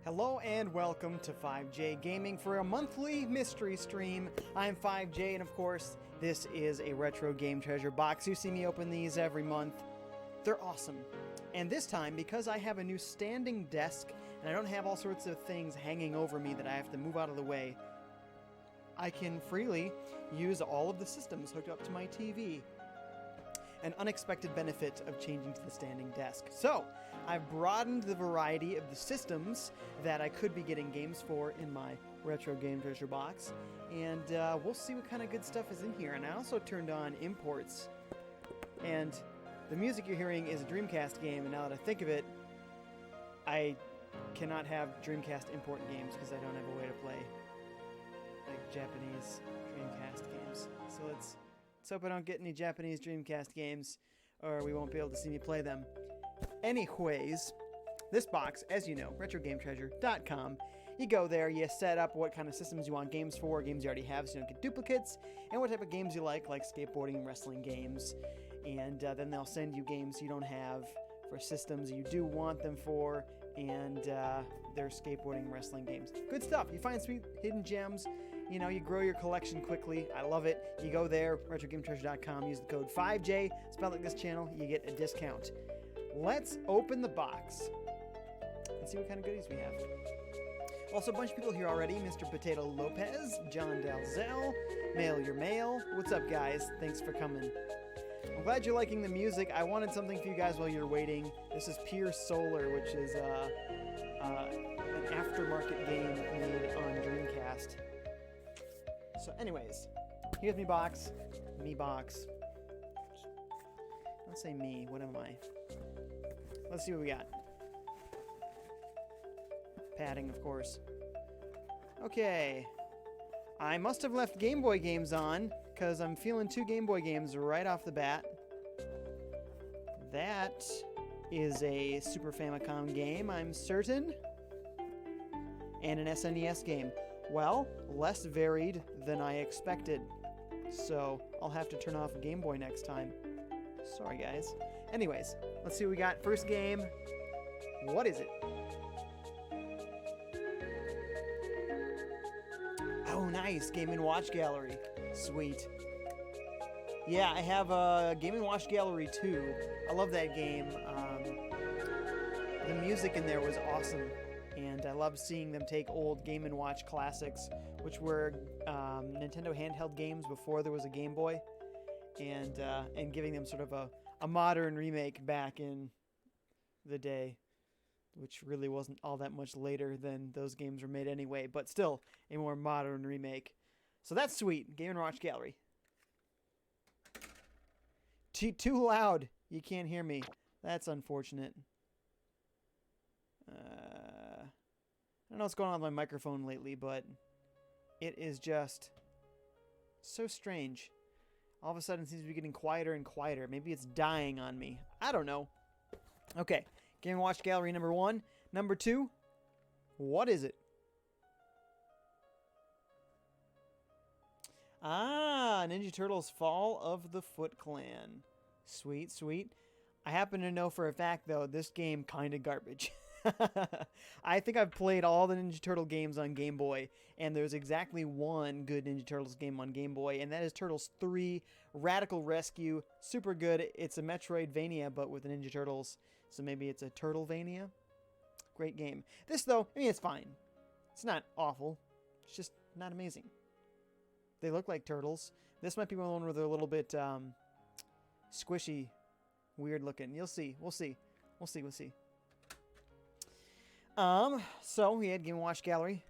Hello and welcome to FiveJay Gaming for a monthly mystery stream. I'm FiveJay, and of course, this is a retro game treasure box. You see me open these every month. They're awesome. And this time, because I have a new standing desk and I don't have all sorts of things hanging over me that I have to move out of the way, I can freely use all of the systems hooked up to my TV. An unexpected benefit of changing to the standing desk. So, I've broadened the variety of the systems that I could be getting games for in my retro game treasure box, and we'll see what kind of good stuff is in here. And I also turned on imports, and the music you're hearing is a Dreamcast game, and now that I think of it, I cannot have Dreamcast import games because I don't have a way to play like Japanese Dreamcast games. So let's hope I don't get any Japanese Dreamcast games, or we won't be able to see me play them. Anyways, this box, as you know, retrogametreasure.com. You go there, you set up what kind of systems you want games for, games you already have so you don't get duplicates, and what type of games you like skateboarding and wrestling games. And then they'll send you games you don't have for systems you do want them for, and they're skateboarding and wrestling games. Good stuff. You find sweet hidden gems. You know, you grow your collection quickly. I love it. You go there, retrogametreasure.com, use the code FiveJay, spell like this channel, you get a discount. Let's open the box and see what kind of goodies we have. Also, a bunch of people here already. Mr. Potato Lopez, John Dalzell, Mail Your Mail. What's up, guys? Thanks for coming. I'm glad you're liking the music. I wanted something for you guys while you're waiting. This is Pure Solar, which is an aftermarket game made on Dreamcast. So anyways, here's me box. Don't say me, what am I? Let's see what we got. Padding, of course. Okay. I must have left Game Boy games on, because I'm feeling 2 Game Boy games right off the bat. That is a Super Famicom game, I'm certain. And an SNES game. Well, less varied than I expected. So, I'll have to turn off Game Boy next time. Sorry, guys. Anyways, let's see what we got. First game. What is it? Oh, nice. Game & Watch Gallery. Sweet. Yeah, I have a Game & Watch Gallery 2. I love that game. The music in there was awesome. And I love seeing them take old Game & Watch classics, which were Nintendo handheld games before there was a Game Boy, and giving them sort of a modern remake back in the day, which really wasn't all that much later than those games were made anyway, but still a more modern remake. So that's sweet. Game & Watch Gallery. Too loud. You can't hear me. That's unfortunate. I don't know what's going on with my microphone lately, but it is just so strange. All of a sudden it seems to be getting quieter and quieter. Maybe it's dying on me. I don't know. Okay, Game & Watch Gallery number 1. Number 2, what is it? Ah, Ninja Turtles Fall of the Foot Clan. Sweet, sweet. I happen to know for a fact, though, this game kind of garbage. I think I've played all the Ninja Turtle games on Game Boy, and there's exactly one good Ninja Turtles game on Game Boy, and that is Turtles 3 Radical Rescue. Super good. It's a Metroidvania, but with the Ninja Turtles, so maybe it's a Turtlevania. Great game. This, though, I mean, it's fine. It's not awful. It's just not amazing. They look like turtles. This might be one where they're a little bit squishy, weird looking. You'll see. We'll see. We'll see. So we had Game & Watch Gallery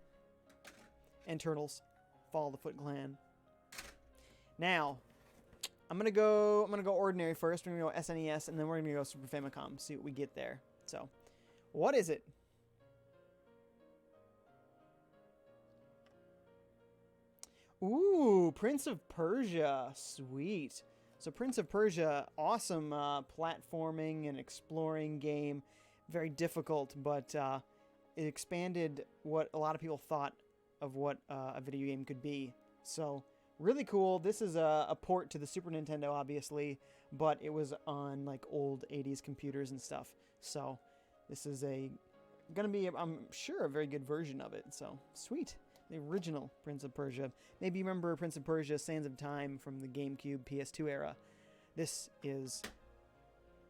and Turtles Fall of the Foot Clan. Now, I'm gonna go ordinary first. We're gonna go SNES, and then we're gonna go Super Famicom. See what we get there. So, what is it? Ooh, Prince of Persia. Sweet. So Prince of Persia, awesome platforming and exploring game. Very difficult, but it expanded what a lot of people thought of what a video game could be. So really cool. This is a port to the Super Nintendo, obviously, but it was on like old 80s computers and stuff. So this is a going to be, I'm sure, a very good version of it. So, sweet. The original Prince of Persia. Maybe you remember Prince of Persia Sands of Time from the GameCube PS2 era. This is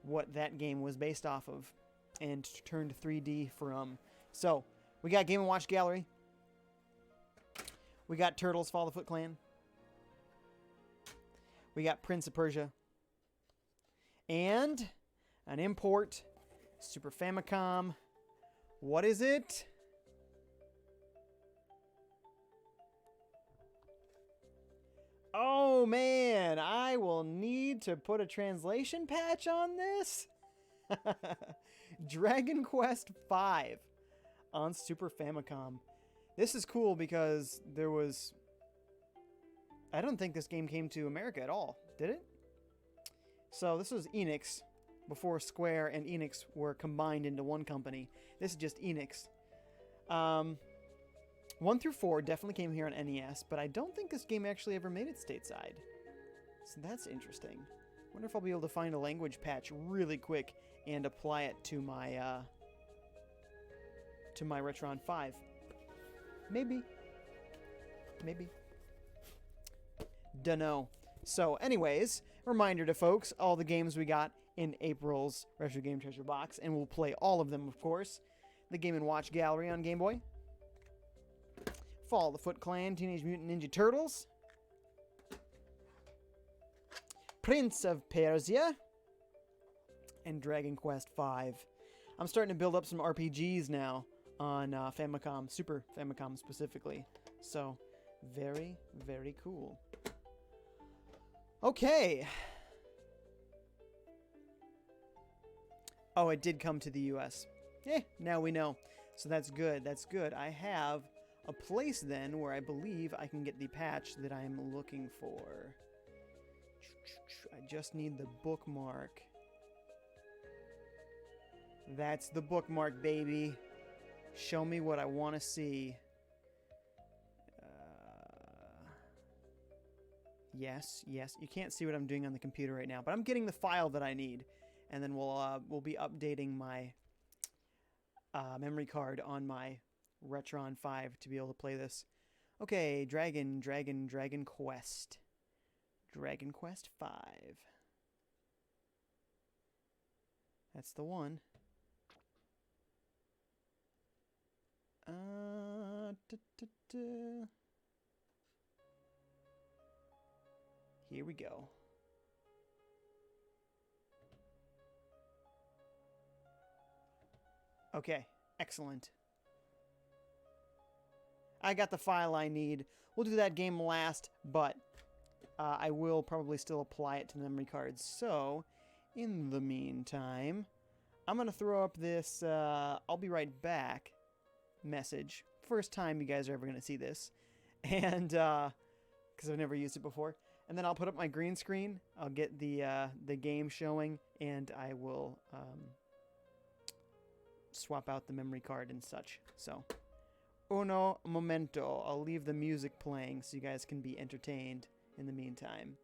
what that game was based off of and turned 3D from. So, we got Game & Watch Gallery. We got Turtles Follow the Foot Clan. We got Prince of Persia. And an import, Super Famicom. What is it? Oh man, I will need to put a translation patch on this. Dragon Quest V on Super Famicom. This is cool because there was... I don't think this game came to America at all, did it? So this was Enix, before Square and Enix were combined into one company. This is just Enix. 1 through 4 definitely came here on NES, but I don't think this game actually ever made it stateside. So that's interesting. Wonder if I'll be able to find a language patch really quick and apply it to my Retron 5. Maybe. Maybe. Dunno. So, anyways, reminder to folks, all the games we got in April's Retro Game Treasure box, and we'll play all of them, of course. The Game & Watch Gallery on Game Boy. Follow the Foot Clan, Teenage Mutant Ninja Turtles. Prince of Persia. And Dragon Quest V. I'm starting to build up some RPGs now on Famicom, Super Famicom specifically. So, very, very cool. Okay. Oh, it did come to the US. Now we know. So that's good. That's good. I have a place then where I believe I can get the patch that I'm looking for. I just need the bookmark. That's the bookmark, baby. Show me what I want to see. Yes, yes. You can't see what I'm doing on the computer right now, but I'm getting the file that I need, and then we'll be updating my memory card on my Retron 5 to be able to play this. Okay, Dragon Quest. Dragon Quest 5. That's the one. Here we go. Okay, excellent. I got the file I need. We'll do that game last, but I will probably still apply it to the memory cards. So, in the meantime, I'm going to throw up this I'll be right back message. First time you guys are ever going to see this. And, because I've never used it before. And then I'll put up my green screen. I'll get the game showing, and I will swap out the memory card and such. So, uno momento. I'll leave the music playing so you guys can be entertained in the meantime.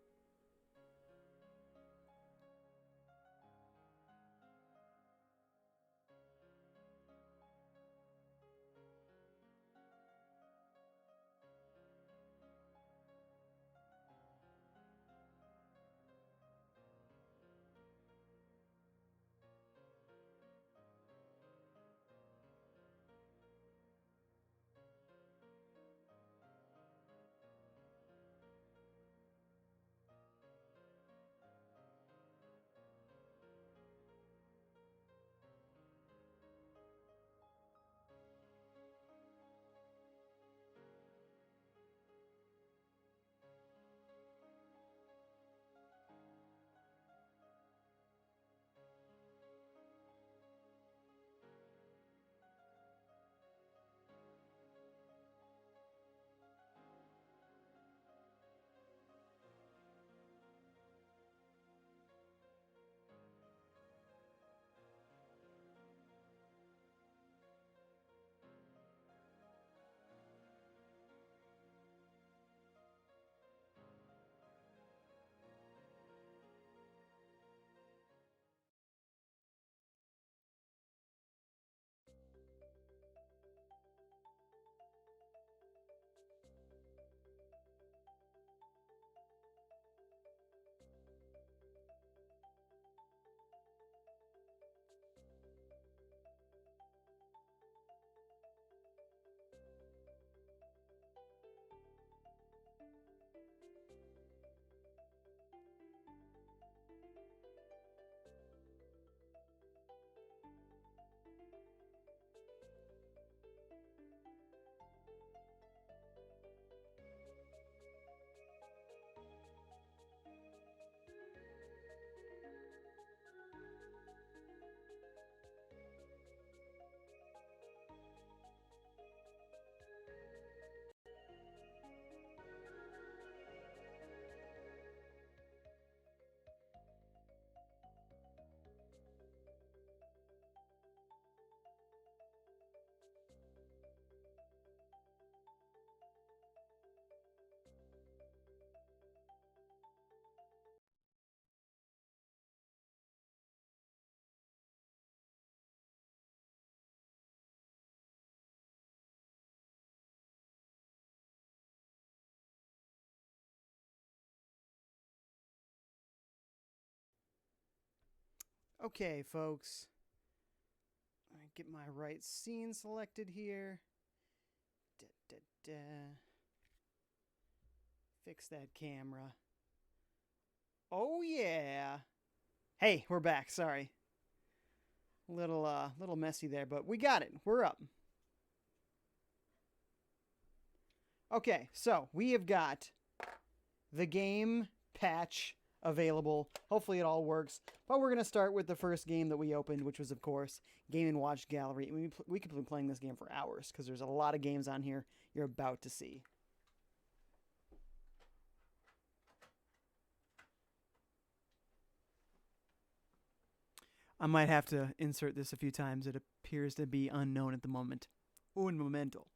Okay, folks. I get my right scene selected here. Fix that camera. Oh yeah. Hey, we're back. Sorry. Little messy there, but we got it. We're up. Okay, so we have got the game patch available. Hopefully it all works. But we're going to start with the first game that we opened, which was, of course, Game & Watch Gallery. We could be playing this game for hours because there's a lot of games on here you're about to see. I might have to insert this a few times. It appears to be unknown at the moment. Un momento.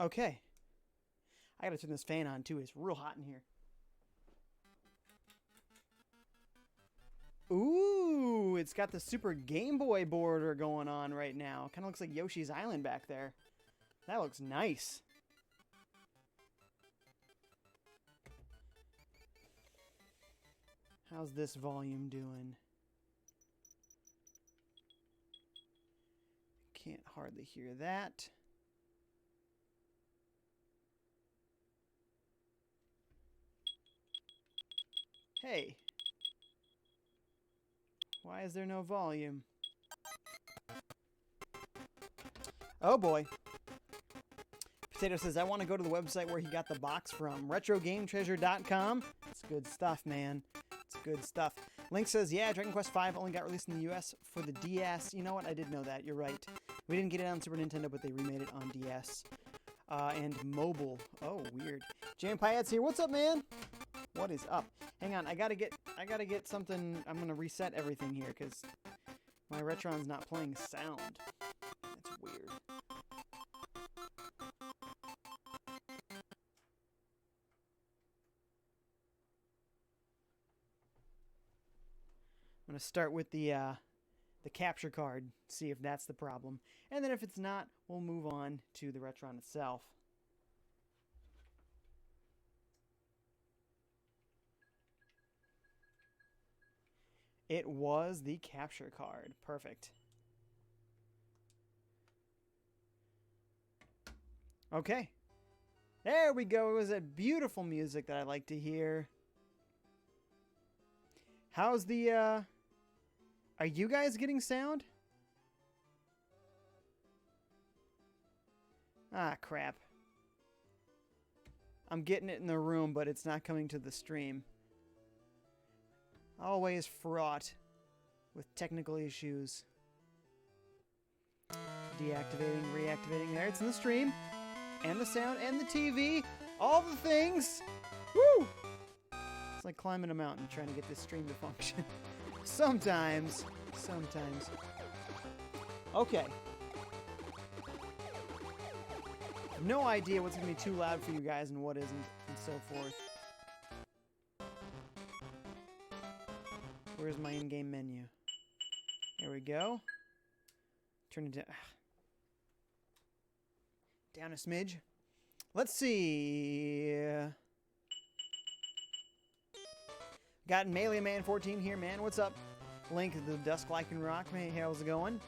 Okay. I gotta turn this fan on too. It's real hot in here. Ooh, it's got the Super Game Boy border going on right now. Kind of looks like Yoshi's Island back there. That looks nice. How's this volume doing? Can't hardly hear that. Hey. Why is there no volume? Oh boy. Potato says, I want to go to the website where he got the box from. RetroGameTreasure.com. It's good stuff, man. It's good stuff. Link says, yeah, Dragon Quest V only got released in the US for the DS. You know what? I did know that. You're right. We didn't get it on Super Nintendo, but they remade it on DS. And mobile. Oh, weird. Jam Payet's here. What's up, man? What is up? Hang on, I gotta get something. I'm gonna reset everything here because my Retron's not playing sound. That's weird. I'm gonna start with the capture card, see if that's the problem, and then if it's not, we'll move on to the Retron itself. It was the capture card. Perfect. Okay. There we go. It was that beautiful music that I like to hear. How's the, Are you guys getting sound? Ah, crap. I'm getting it in the room, but it's not coming to the stream. Always fraught with technical issues. Deactivating, reactivating. There, it's in the stream. And the sound, and the TV. All the things. Woo! It's like climbing a mountain trying to get this stream to function. Sometimes. Okay. No idea what's going to be too loud for you guys and what isn't, and so forth. Where's my in-game menu? There we go. Turn it down a smidge. Let's see. Got Melee Man 14 here, man. What's up? Link, the Dusk Like and Rock. Hey, how's it going?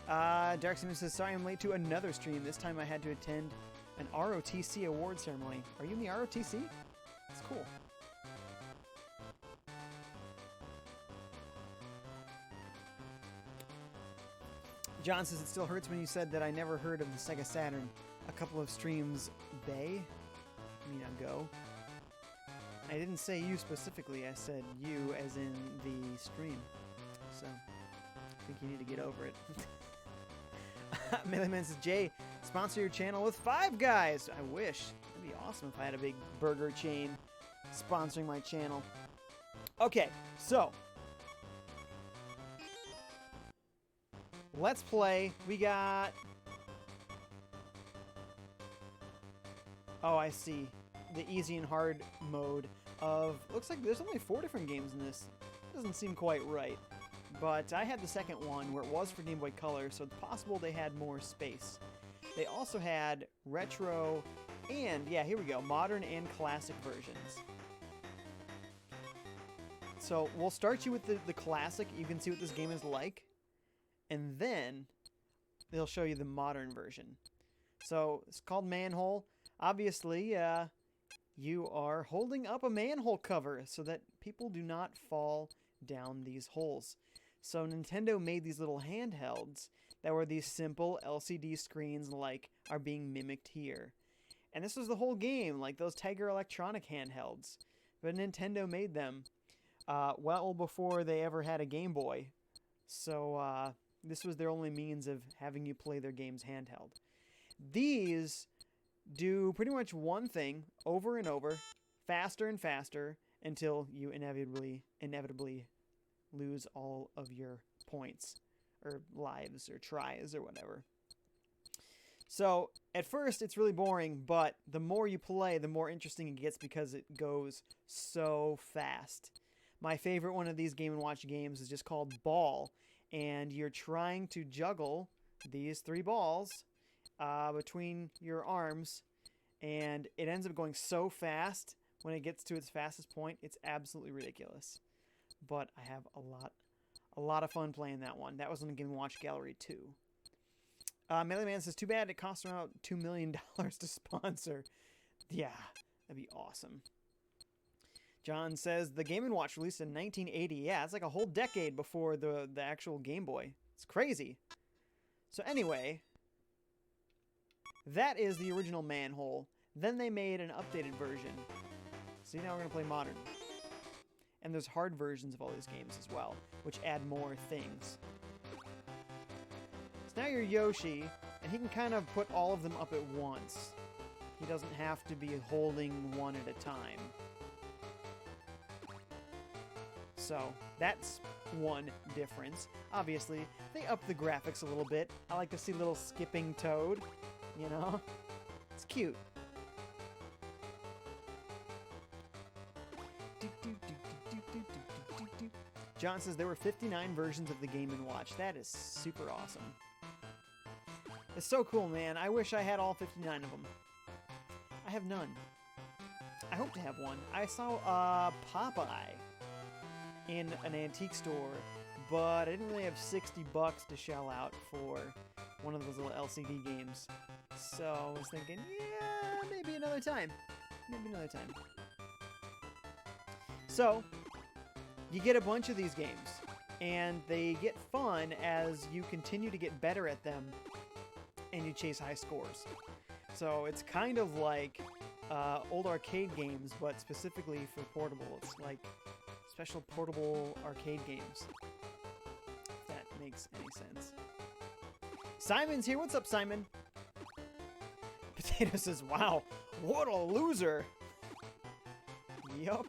Dark Simon says, sorry I'm late to another stream. This time I had to attend an ROTC award ceremony. Are you in the ROTC? That's cool. John says it still hurts when you said that I never heard of the Sega Saturn. A couple of streams ago. I didn't say you specifically. I said you as in the stream. So, I think you need to get over it. Melee Man says, Jay, sponsor your channel with Five Guys. I wish. That'd be awesome if I had a big burger chain sponsoring my channel. Okay, so let's play. We got... Oh, I see. The easy and hard mode of... Looks like there's only 4 different games in this. Doesn't seem quite right. but I had the second one where it was for Game Boy Color, so it's possible they had more space. They also had retro and, yeah, here we go, modern and classic versions. So we'll start you with the classic. You can see what this game is like, and then they'll show you the modern version. So it's called Manhole. Obviously, you are holding up a manhole cover so that people do not fall down these holes. So Nintendo made these little handhelds that were these simple LCD screens like are being mimicked here. And this was the whole game, like those Tiger Electronic handhelds. But Nintendo made them well before they ever had a Game Boy. So this was their only means of having you play their games handheld. These do pretty much one thing over and over, faster and faster, until you inevitably lose all of your points, or lives, or tries, or whatever. So, at first, it's really boring, but the more you play, the more interesting it gets because it goes so fast. My favorite one of these Game & Watch games is just called Ball, and you're trying to juggle these 3 balls between your arms, and it ends up going so fast when it gets to its fastest point, it's absolutely ridiculous. But I have a lot of fun playing that one. That was on the Game & Watch Gallery too. Melee Man says, too bad it cost around $2 million to sponsor. Yeah, that'd be awesome. John says, the Game & Watch released in 1980. Yeah, it's like a whole decade before the actual Game Boy. It's crazy. So anyway, that is the original Manhole. Then they made an updated version. See, now we're going to play modern. And there's hard versions of all these games as well, which add more things. So now you're Yoshi, and he can kind of put all of them up at once. He doesn't have to be holding one at a time. So that's one difference. Obviously, they up the graphics a little bit. I like to see little skipping Toad, you know? It's cute. John says there were 59 versions of the Game & Watch. That is super awesome. It's so cool, man. I wish I had all 59 of them. I have none. I hope to have one. I saw Popeye in an antique store, but I didn't really have $60 to shell out for one of those little LCD games. So I was thinking, yeah, maybe another time. Maybe another time. So, you get a bunch of these games, and they get fun as you continue to get better at them, and you chase high scores. So it's kind of like old arcade games, but specifically for portable. It's like special portable arcade games, if that makes any sense. Simon's here. What's up, Simon? Potato says, wow, what a loser. Yup.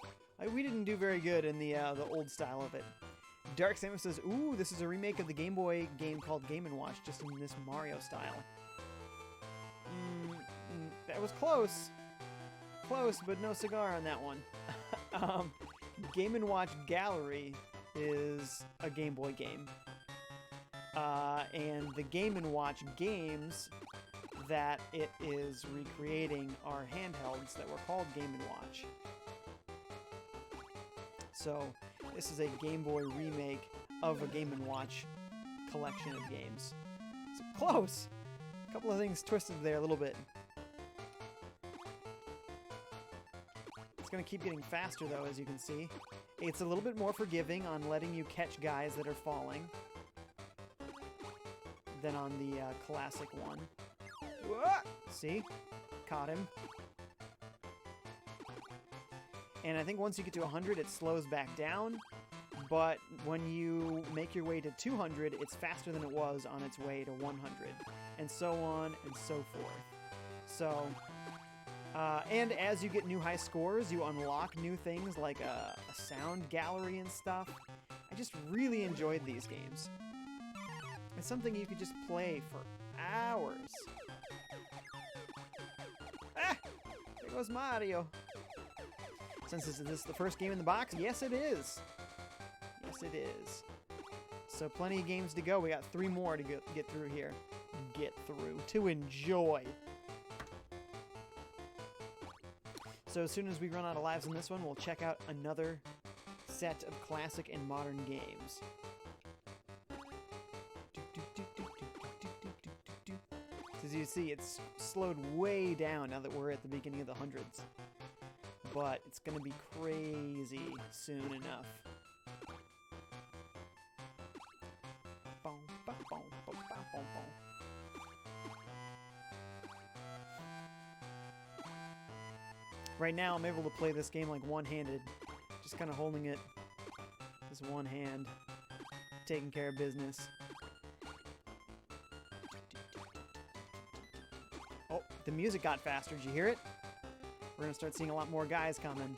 We didn't do very good in the old style of it. Dark Samus says, ooh, this is a remake of the Game Boy game called Game & Watch, just in this Mario style. That was close. Close, but no cigar on that one. Game & Watch Gallery is a Game Boy game. And the Game & Watch games that it is recreating are handhelds that were called Game & Watch. So, this is a Game Boy remake of a Game & Watch collection of games. So, close! A couple of things twisted there a little bit. It's going to keep getting faster, though, as you can see. It's a little bit more forgiving on letting you catch guys that are falling than on the classic one. Whoa! See? Caught him. And I think once you get to 100, it slows back down. But when you make your way to 200, it's faster than it was on its way to 100. And so on and so forth. So, and as you get new high scores, you unlock new things like a sound gallery and stuff. I just really enjoyed these games. It's something you could just play for hours. Ah! There goes Mario. Since this is the first game in the box, yes it is. Yes it is. So plenty of games to go. We got 3 more to get through here. To enjoy. So as soon as we run out of lives in this one, we'll check out another set of classic and modern games. As you see, it's slowed way down now that we're at the beginning of the hundreds. But it's going to be crazy soon enough. Right now, I'm able to play this game like one-handed. Just kind of holding it with one hand. Taking care of business. Oh, the music got faster. Did you hear it? We're going to start seeing a lot more guys coming.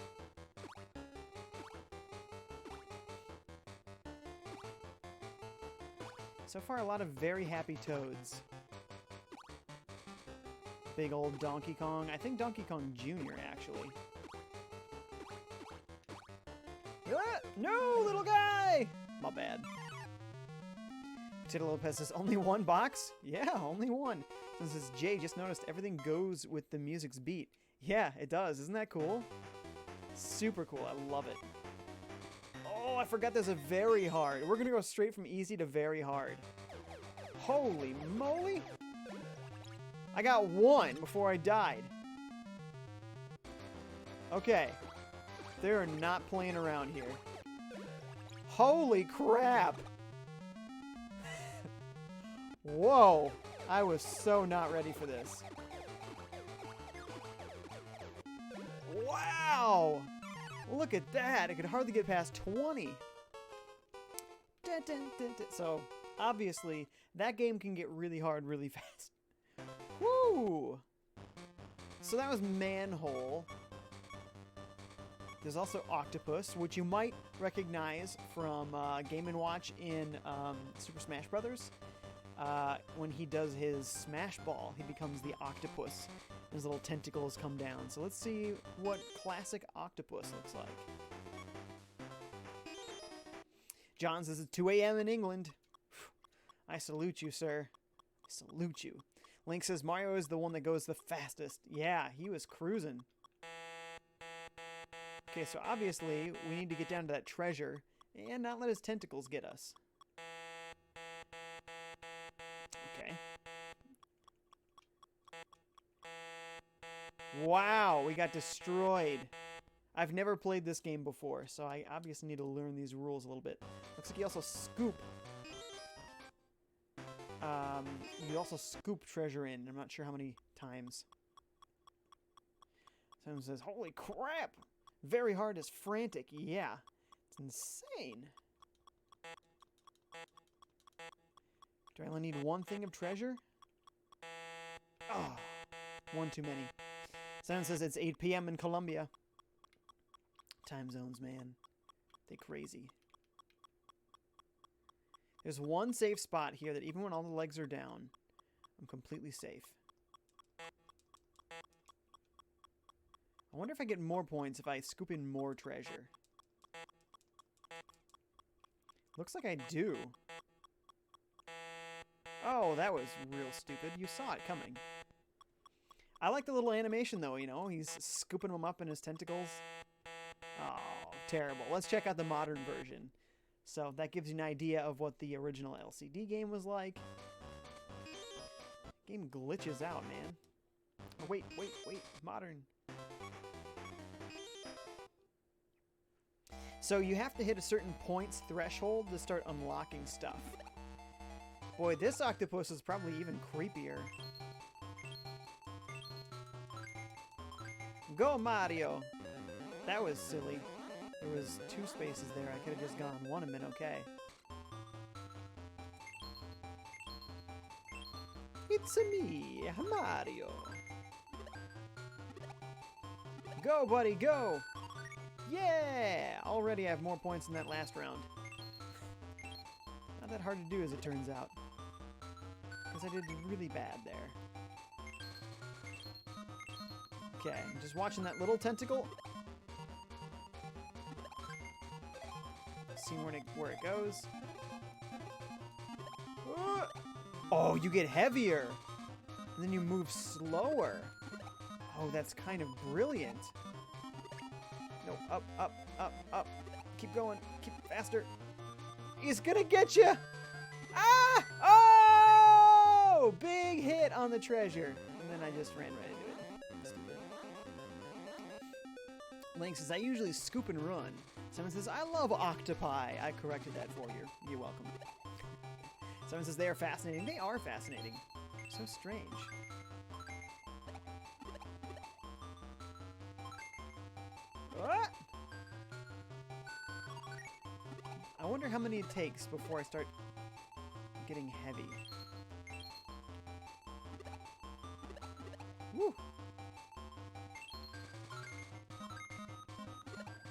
So far, a lot of very happy toads. Big old Donkey Kong. I think Donkey Kong Jr., actually. Ah, no, little guy! My bad. Potato Lopez says, only one box? Yeah, only one. This is Jay, just noticed everything goes with the music's beat. Yeah, it does. Isn't that cool? Super cool. I love it. Oh, I forgot there's a very hard. We're going to go straight from easy to very hard. Holy moly! I got 1 before I died. Okay. They're not playing around here. Holy crap! Whoa! I was so not ready for this. Wow! Look at that! I could hardly get past 20. Dun, dun, dun, dun. So, obviously, that game can get really hard really fast. Woo! So that was Manhole. There's also Octopus, which you might recognize from Game & Watch in Super Smash Bros. When he does his Smash Ball, he becomes the Octopus. His little tentacles come down. So let's see what classic Octopus looks like. John says it's 2 a.m. in England. I salute you, sir. I salute you. Link says Mario is the one that goes the fastest. Yeah, he was cruising. Okay, so obviously we need to get down to that treasure and not let his tentacles get us. Okay. Wow, we got destroyed. I've never played this game before, so I obviously need to learn these rules a little bit. Looks like you also scoop. You also scoop treasure in. I'm not sure how many times. Someone says, holy crap! Very hard is frantic. Yeah. It's insane. Do I only need 1 thing of treasure? Oh, 1 too many. Someone says it's 8 p.m. in Colombia. Time zones, man. They crazy. There's 1 safe spot here that even when all the legs are down, I'm completely safe. I wonder if I get more points if I scoop in more treasure. Looks like I do. Oh, that was real stupid. You saw it coming. I like the little animation, though, you know? He's scooping them up in his tentacles. Oh, terrible. Let's check out the modern version. So that gives you an idea of what the original LCD game was like. Game glitches out, man. Oh, wait. Modern. So you have to hit a certain points threshold to start unlocking stuff. Boy, this octopus is probably even creepier. Go, Mario! That was silly. There was 2 spaces there. I could have just gone 1 and been okay. It's me, Mario. Go, buddy, go! Yeah! Already I have more points than that last round. Not that hard to do as it turns out. Because I did really bad there. Okay, I'm just watching that little tentacle. Seeing where it goes. Oh, you get heavier. And then you move slower. Oh, that's kind of brilliant. No, up, up, up, up. Keep going. Keep faster. He's gonna get you. Ah! Oh! Big hit on the treasure. And then I just ran right into it. Stupid. Link says, I usually scoop and run. Someone says, I love octopi. I corrected that for you. You're welcome. Someone says, they are fascinating. They are fascinating. So strange. What? I wonder how many it takes before I start getting heavy. Woo!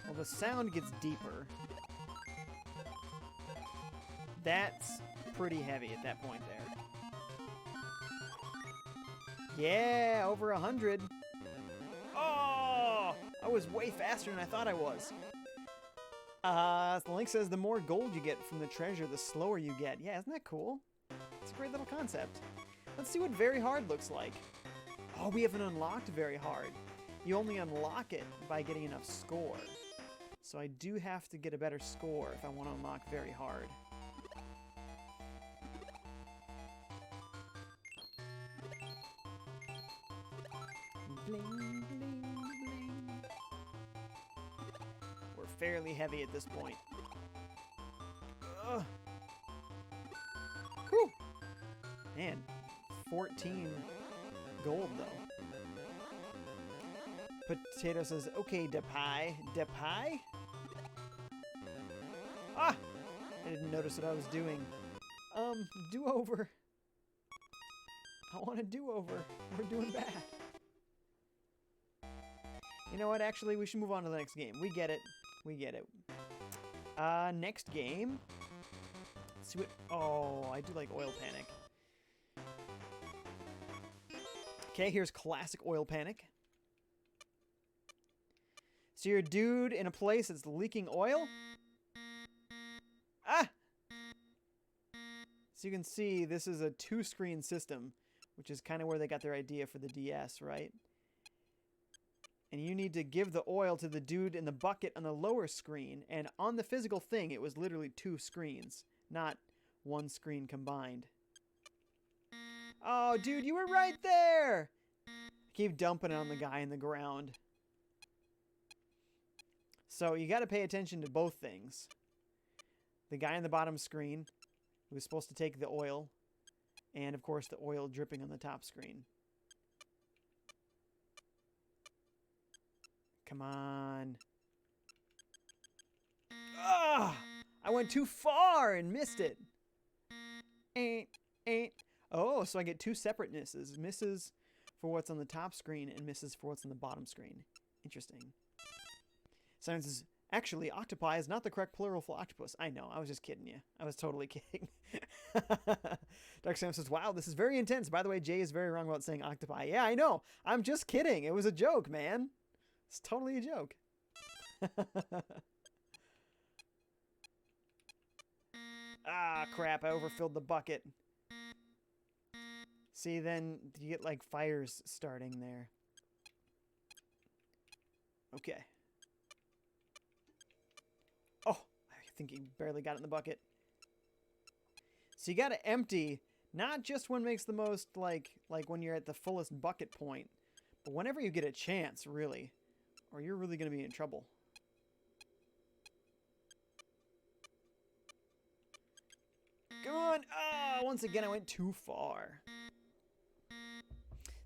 Well, the sound gets deeper. That's pretty heavy at that point there. Yeah, over 100. Oh! I was way faster than I thought I was. The link says the more gold you get from the treasure, the slower you get. Yeah, isn't that cool? It's a great little concept. Let's see what very hard looks like. Oh, we haven't unlocked very hard. You only unlock it by getting enough score. So I do have to get a better score if I want to unlock very hard. Bling, bling, bling. We're fairly heavy at this point. Ugh. Whew. Man, 14 gold though. Potato says, okay, Depie. Depie? Ah! I didn't notice what I was doing. Do-over. I want a do-over. We're doing bad. You know what? Actually, we should move on to the next game. We get it. We get it. Next game. Let's see what... Oh, I do like Oil Panic. Okay, here's classic Oil Panic. So you're a dude in a place that's leaking oil? Ah! So you can see this is a 2-screen system, which is kind of where they got their idea for the DS, right? And you need to give the oil to the dude in the bucket on the lower screen. And on the physical thing, it was literally 2 screens, not 1 screen combined. Oh, dude, you were right there! Keep dumping it on the guy in the ground. So you got to pay attention to both things. The guy in the bottom screen, who was supposed to take the oil, and of course the oil dripping on the top screen. Come on. Ah! I went too far and missed it. Ain't. Oh, so I get 2 separate misses. Misses for what's on the top screen and misses for what's on the bottom screen. Interesting. Science is actually, octopi is not the correct plural for octopus. I know, I was just kidding you. I was totally kidding. Dark Sam says, wow, this is very intense. By the way, Jay is very wrong about saying octopi. Yeah, I know. I'm just kidding. It was a joke, man. It's totally a joke. Ah, crap. I overfilled the bucket. See, then you get, like, fires starting there. Okay. Oh, I think you barely got it in the bucket. So you got to empty, not just when it makes the most, like when you're at the fullest bucket point, but whenever you get a chance, really. Or you're really going to be in trouble. Come on! Ah, once again, I went too far.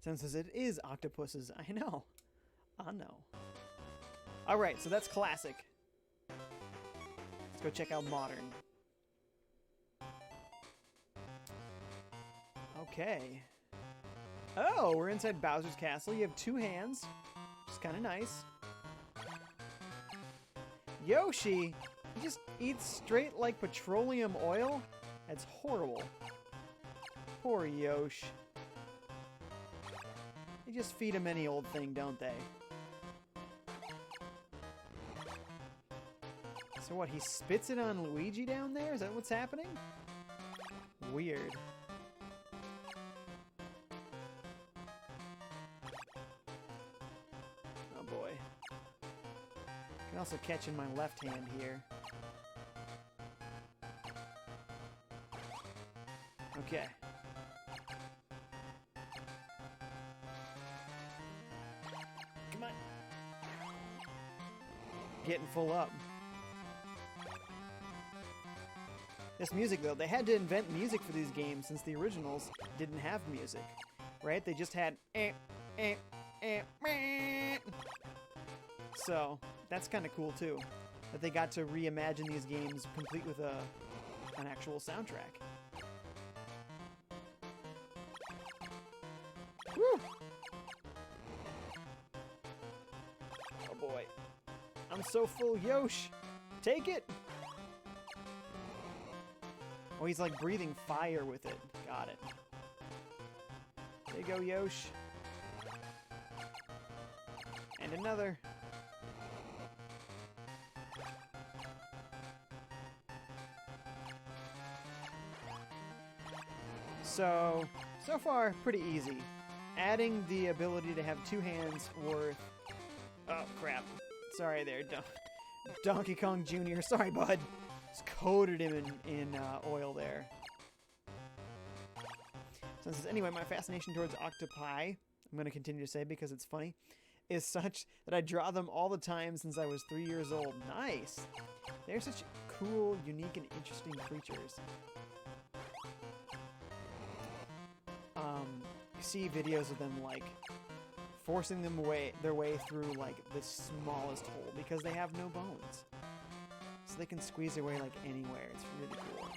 Someone says it is octopuses. I know. I know. Alright, so that's classic. Let's go check out modern. Okay. Oh, we're inside Bowser's castle. You have 2 hands. Which is kind of nice. Yoshi! He just eats straight like petroleum oil? That's horrible. Poor Yosh. They just feed him any old thing, don't they? So what, he spits it on Luigi down there? Is that what's happening? Weird. also catching my left hand here. Okay. Come on. Getting full up. This music, though, they had to invent music for these games since the originals didn't have music, right? They just had So, that's kind of cool, too, that they got to reimagine these games complete with an actual soundtrack. Woo! Oh, boy. I'm so full, Yosh! Take it! Oh, he's like breathing fire with it. Got it. There you go, Yosh. And another. So far, pretty easy. Adding the ability to have two hands worth... Oh, crap. Sorry there, Donkey Kong Jr. Sorry, bud. Just coated him in oil there. So it says, anyway, my fascination towards octopi, I'm going to continue to say because it's funny, is such that I draw them all the time since I was 3 years old. Nice! They're such cool, unique, and interesting creatures. You see videos of them, like, forcing their way through, like, the smallest hole because they have no bones. So they can squeeze their way, like, anywhere. It's really cool.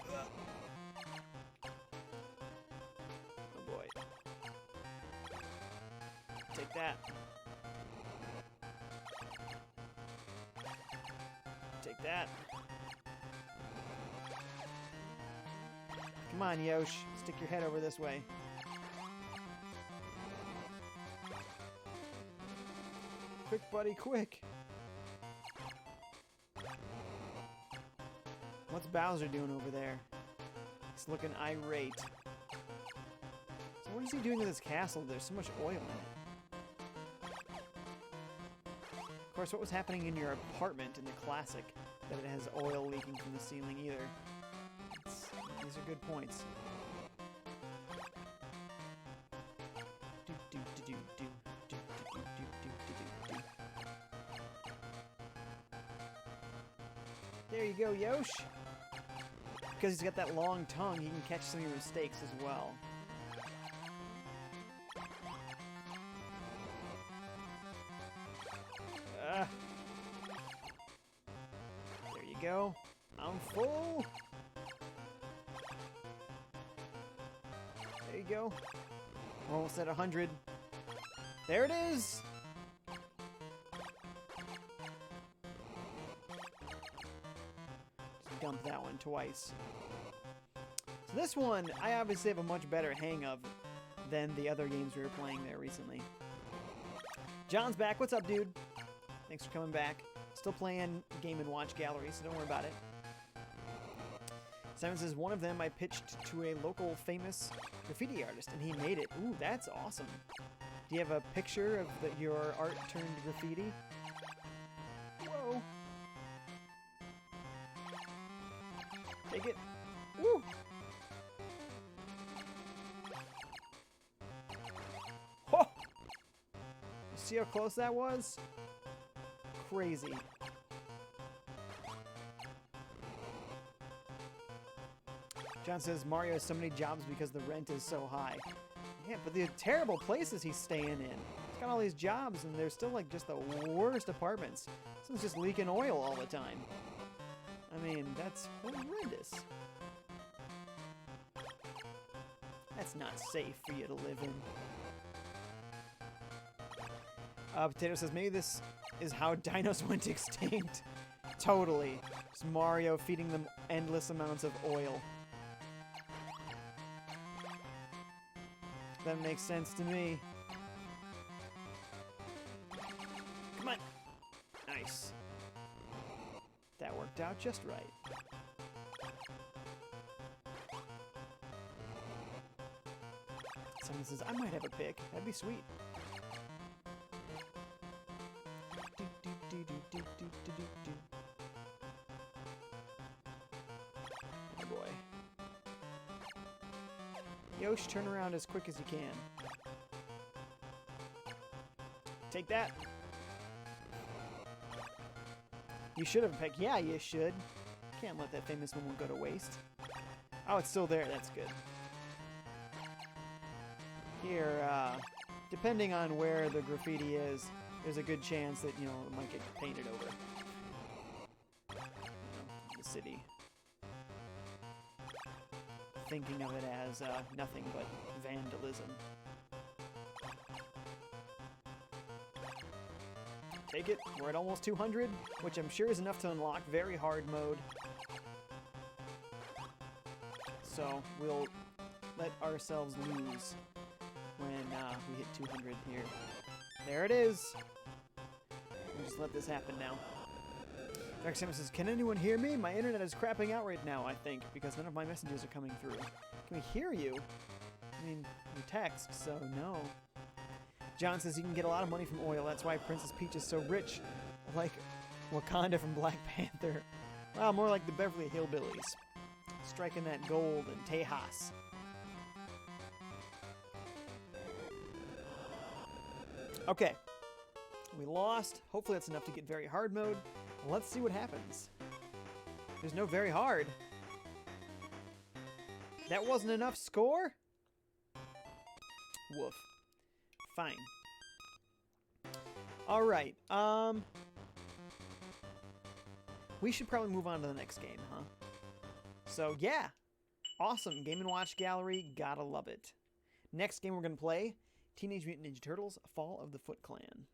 Oh, boy. Take that. Take that. Come on, Yosh. Stick your head over this way. Quick, buddy, quick. What's Bowser doing over there? He's looking irate. So what is he doing with his castle? There's so much oil in it. Of course, what was happening in your apartment in the classic that it has oil leaking from the ceiling either? These are good points. There you go, Yosh. Because he's got that long tongue, he can catch some of your mistakes as well. There you go. I'm full. There you go. We're almost at 100. There it is! Just dump that one twice. So this one, I obviously have a much better hang of than the other games we were playing there recently. John's back. What's up, dude? Thanks for coming back. Still playing Game & Watch Gallery, so don't worry about it. Simon says, one of them I pitched to a local famous graffiti artist, and he made it. Ooh, that's awesome. Do you have a picture of your art turned graffiti? Whoa. Take it. Woo! Oh! You see how close that was? Crazy. John says Mario has so many jobs because the rent is so high. Yeah, but the terrible places he's staying in. He's got all these jobs and they're still like just the worst apartments. Someone's just leaking oil all the time. I mean, that's horrendous. That's not safe for you to live in. Potato says, maybe this is how dinos went extinct. Totally. Just Mario feeding them endless amounts of oil. That makes sense to me. Come on. Nice. That worked out just right. Someone says, I might have a pick. That'd be sweet. Do, do, do, do, do. Oh boy. Yosh, turn around as quick as you can. Take that. You should have picked. Yeah, you should. Can't let that famous one go to waste. Oh, it's still there. That's good. Here, depending on where the graffiti is, there's a good chance that, you know, it might get painted over. You know, the city. Thinking of it as nothing but vandalism. Take it. We're at almost 200, which I'm sure is enough to unlock very hard mode. So we'll let ourselves lose when we hit 200 here. There it is. We'll just let this happen now. Dark Samus says, can anyone hear me? My internet is crapping out right now, I think, because none of my messages are coming through. Can we hear you? I mean, you text, so no. John says you can get a lot of money from oil. That's why Princess Peach is so rich. Like Wakanda from Black Panther. Well, more like the Beverly Hillbillies. Striking that gold in Tejas. Okay. We lost. Hopefully that's enough to get very hard mode. Let's see what happens. There's no very hard. That wasn't enough score? Woof. Fine. Alright, we should probably move on to the next game, huh? So, yeah. Awesome. Game & Watch Gallery. Gotta love it. Next game we're gonna play, Teenage Mutant Ninja Turtles, Fall of the Foot Clan.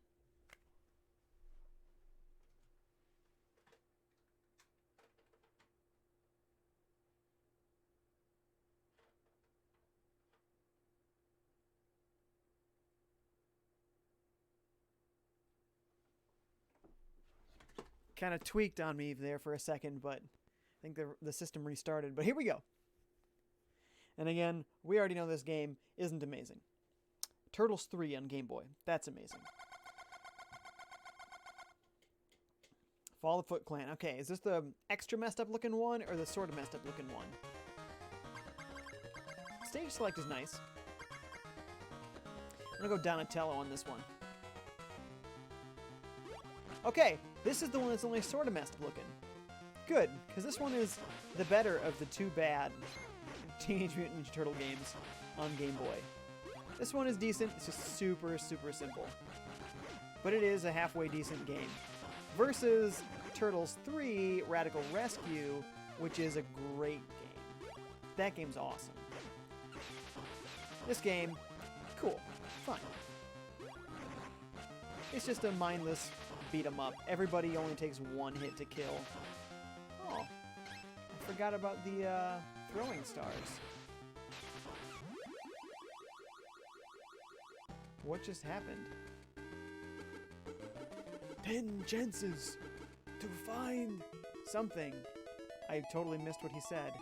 Kind of tweaked on me there for a second, but I think the system restarted. But here we go. And again, we already know this game isn't amazing. Turtles 3 on Game Boy. That's amazing. Fall of the Foot Clan. Okay, is this the extra messed up looking one or the sort of messed up looking one? Stage select is nice. I'm gonna go Donatello on this one. Okay, this is the one that's only sort of messed up looking. Good, because this one is the better of the two bad Teenage Mutant Ninja Turtle games on Game Boy. This one is decent, it's just super, super simple. But it is a halfway decent game. Versus Turtles 3 Radical Rescue, which is a great game. That game's awesome. This game, cool, fun. It's just a mindless beat 'em up. Everybody only takes one hit to kill. Oh, I forgot about the throwing stars. What just happened? 10 chances to find something. I totally missed what he said.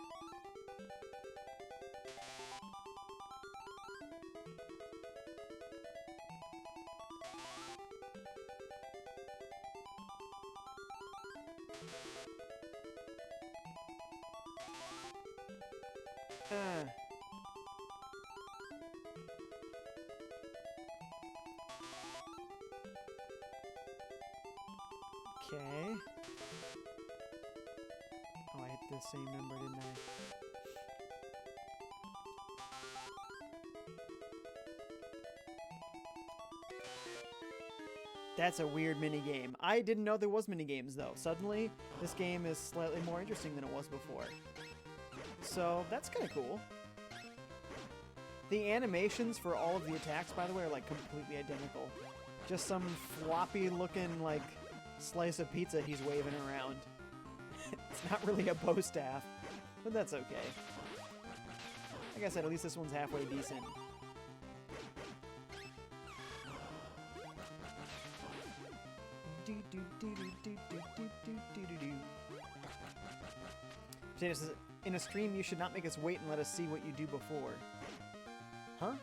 Okay. Oh, I hit the same number, didn't I? That's a weird minigame. I didn't know there was minigames, though. Suddenly, this game is slightly more interesting than it was before. So, that's kind of cool. The animations for all of the attacks, by the way, are, like, completely identical. Just some floppy-looking, like, slice of pizza he's waving around. It's not really a bow staff, but that's okay. Like I said, at least this one's halfway decent. Potato says, in a stream, you should not make us wait and let us see what you do before. Huh?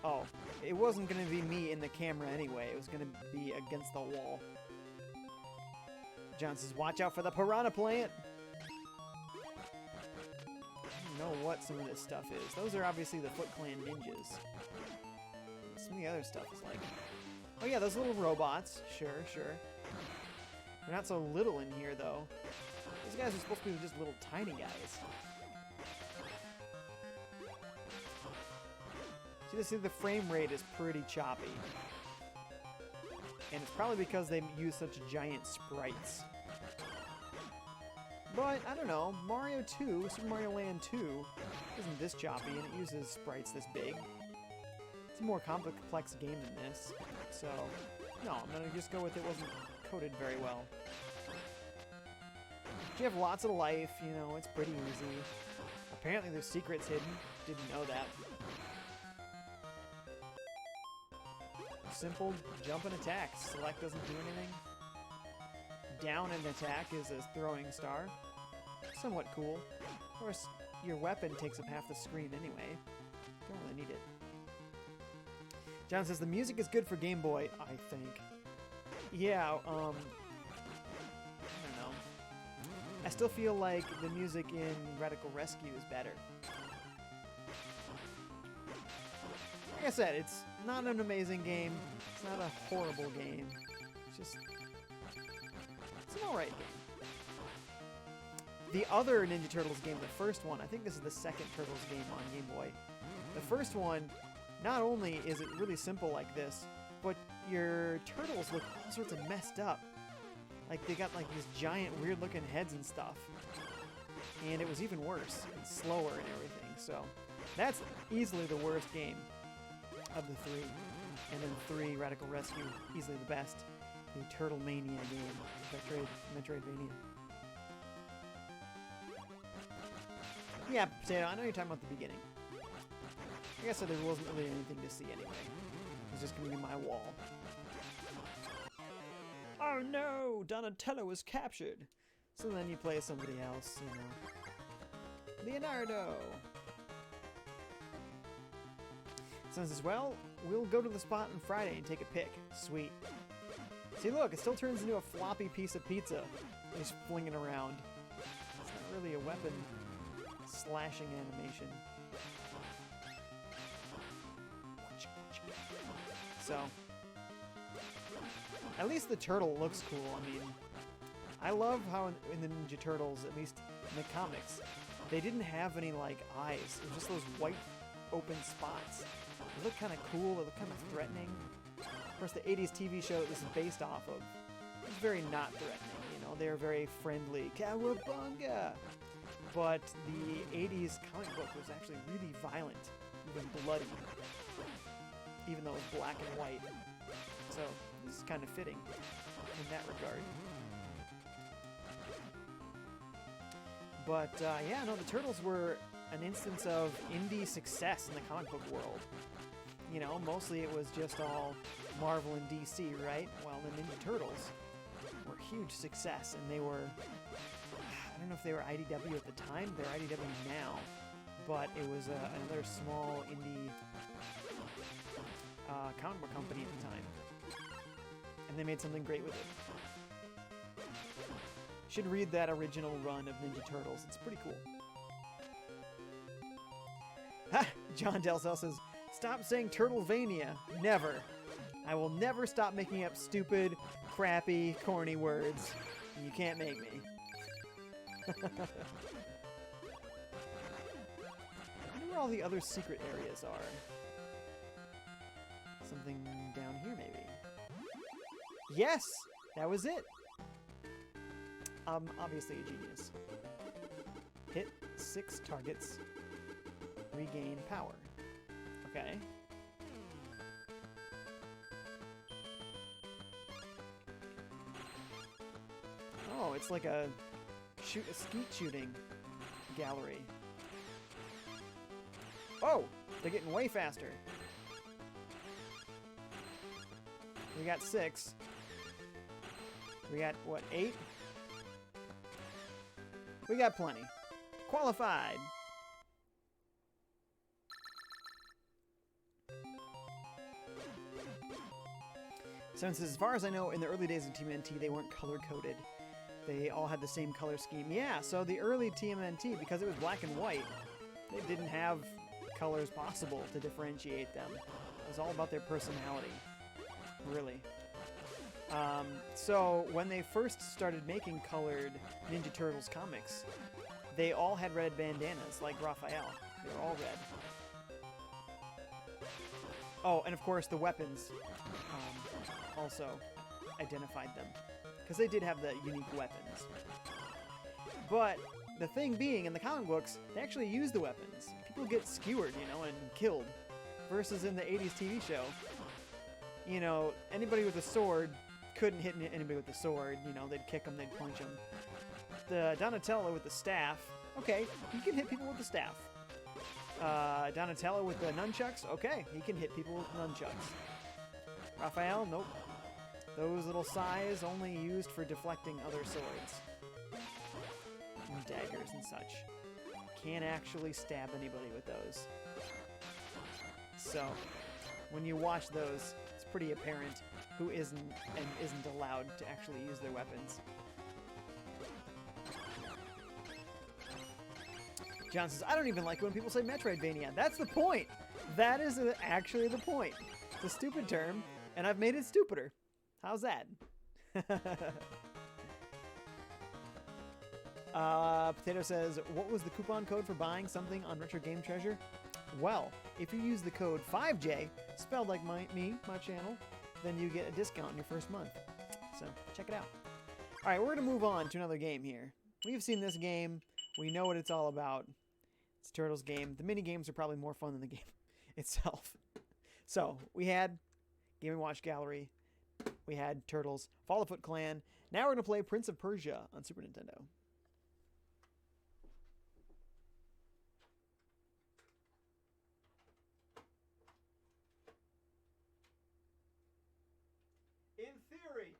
Oh, it wasn't going to be me in the camera anyway. It was going to be against the wall. John says, watch out for the piranha plant. I don't know what some of this stuff is. Those are obviously the Foot Clan ninjas. Some of the other stuff is like... Oh yeah, those little robots. Sure, sure. They're not so little in here, though. These guys are supposed to be just little tiny guys. See, the frame rate is pretty choppy. And it's probably because they use such giant sprites. But, I don't know, Mario 2, Super Mario Land 2, isn't this choppy, and it uses sprites this big. It's a more complex game than this. So, no, I'm going to just go with it wasn't coded very well. You have lots of life, you know, it's pretty easy. Apparently there's secrets hidden. Didn't know that. Simple jump and attack. Select doesn't do anything. Down and attack is a throwing star. Somewhat cool. Of course, your weapon takes up half the screen anyway. Don't really need it. John says the music is good for Game Boy, I think. Yeah, I don't know. I still feel like the music in Radical Rescue is better. Like I said, it's not an amazing game. It's not a horrible game. It's just... it's an alright game. The other Ninja Turtles game, the first one, I think this is the second Turtles game on Game Boy. The first one, not only is it really simple like this, but your turtles look all sorts of messed up. Like, they got like these giant weird looking heads and stuff. And it was even worse and slower and everything. So that's easily the worst game of the three. And then 3, Radical Rescue, easily the best. The Turtle Mania game, Metroidvania. Yeah, Potato, I know you're talking about the beginning. I guess there wasn't really anything to see anyway. It was just going to be my wall. Oh no! Donatello was captured! So then you play somebody else, you know. Leonardo! Sounds as well, we'll go to the spot on Friday and take a pic. Sweet. See, look, it still turns into a floppy piece of pizza. He's flinging around. It's not really a weapon slashing animation. So, at least the turtle looks cool. I mean, I love how in the Ninja Turtles, at least in the comics, they didn't have any, like, eyes. It was just those white open spots. They look kind of cool. They look kind of threatening. Of course, the 80s TV show that this is based off of is very not threatening. You know, they're very friendly. Cowabunga! But the 80s comic book was actually really violent, even bloody, even though it was black and white. So this is kind of fitting in that regard. But yeah, no, the Turtles were an instance of indie success in the comic book world. You know, mostly it was just all Marvel and DC, right? While the Ninja Turtles were a huge success, and they were, I don't know if they were IDW at the time, they're IDW now, but it was another small indie comic book company at the time. And they made something great with it. Should read that original run of Ninja Turtles, it's pretty cool. Ha! John Delcel says, stop saying Turtlevania. Never. I will never stop making up stupid, crappy, corny words. You can't make me. I wonder where all the other secret areas are. Something down here, maybe. Yes! That was it! Obviously a genius. Hit 6 targets. Regain power. Okay. Oh, it's like a skeet shooting gallery. Oh! They're getting way faster. We got 6. We got, what, 8? We got plenty. Qualified! Since as far as I know, in the early days of TMNT, they weren't color-coded. They all had the same color scheme. Yeah, so the early TMNT, because it was black and white, they didn't have colors possible to differentiate them. It was all about their personality, really. So when they first started making colored Ninja Turtles comics, they all had red bandanas, like Raphael. They were all red. Oh, and of course the weapons also identified them, because they did have the unique weapons. But the thing being, in the comic books, they actually use the weapons. People get skewered, you know, and killed. Versus in the 80s TV show, you know, anybody with a sword couldn't hit anybody with the sword. You know, they'd kick them, they'd punch them. The Donatello with the staff, okay, he can hit people with the staff. Donatello with the nunchucks, okay, he can hit people with nunchucks. Raphael, nope. Those little sais only used for deflecting other swords. And daggers and such. Can't actually stab anybody with those. So, when you watch those, it's pretty apparent who isn't and isn't allowed to actually use their weapons. John says, I don't even like it when people say Metroidvania. That's the point! That is actually the point. It's a stupid term, and I've made it stupider. How's that? Potato says, what was the coupon code for buying something on Retro Game Treasure? Well, if you use the code FiveJay, spelled like my channel, then you get a discount in your first month. So, check it out. Alright, we're going to move on to another game here. We've seen this game. We know what it's all about. It's a Turtles game. The mini games are probably more fun than the game itself. So, we had Game & Watch Gallery. We had Turtles. Fall of Foot Clan. Now we're going to play Prince of Persia on Super Nintendo. In theory.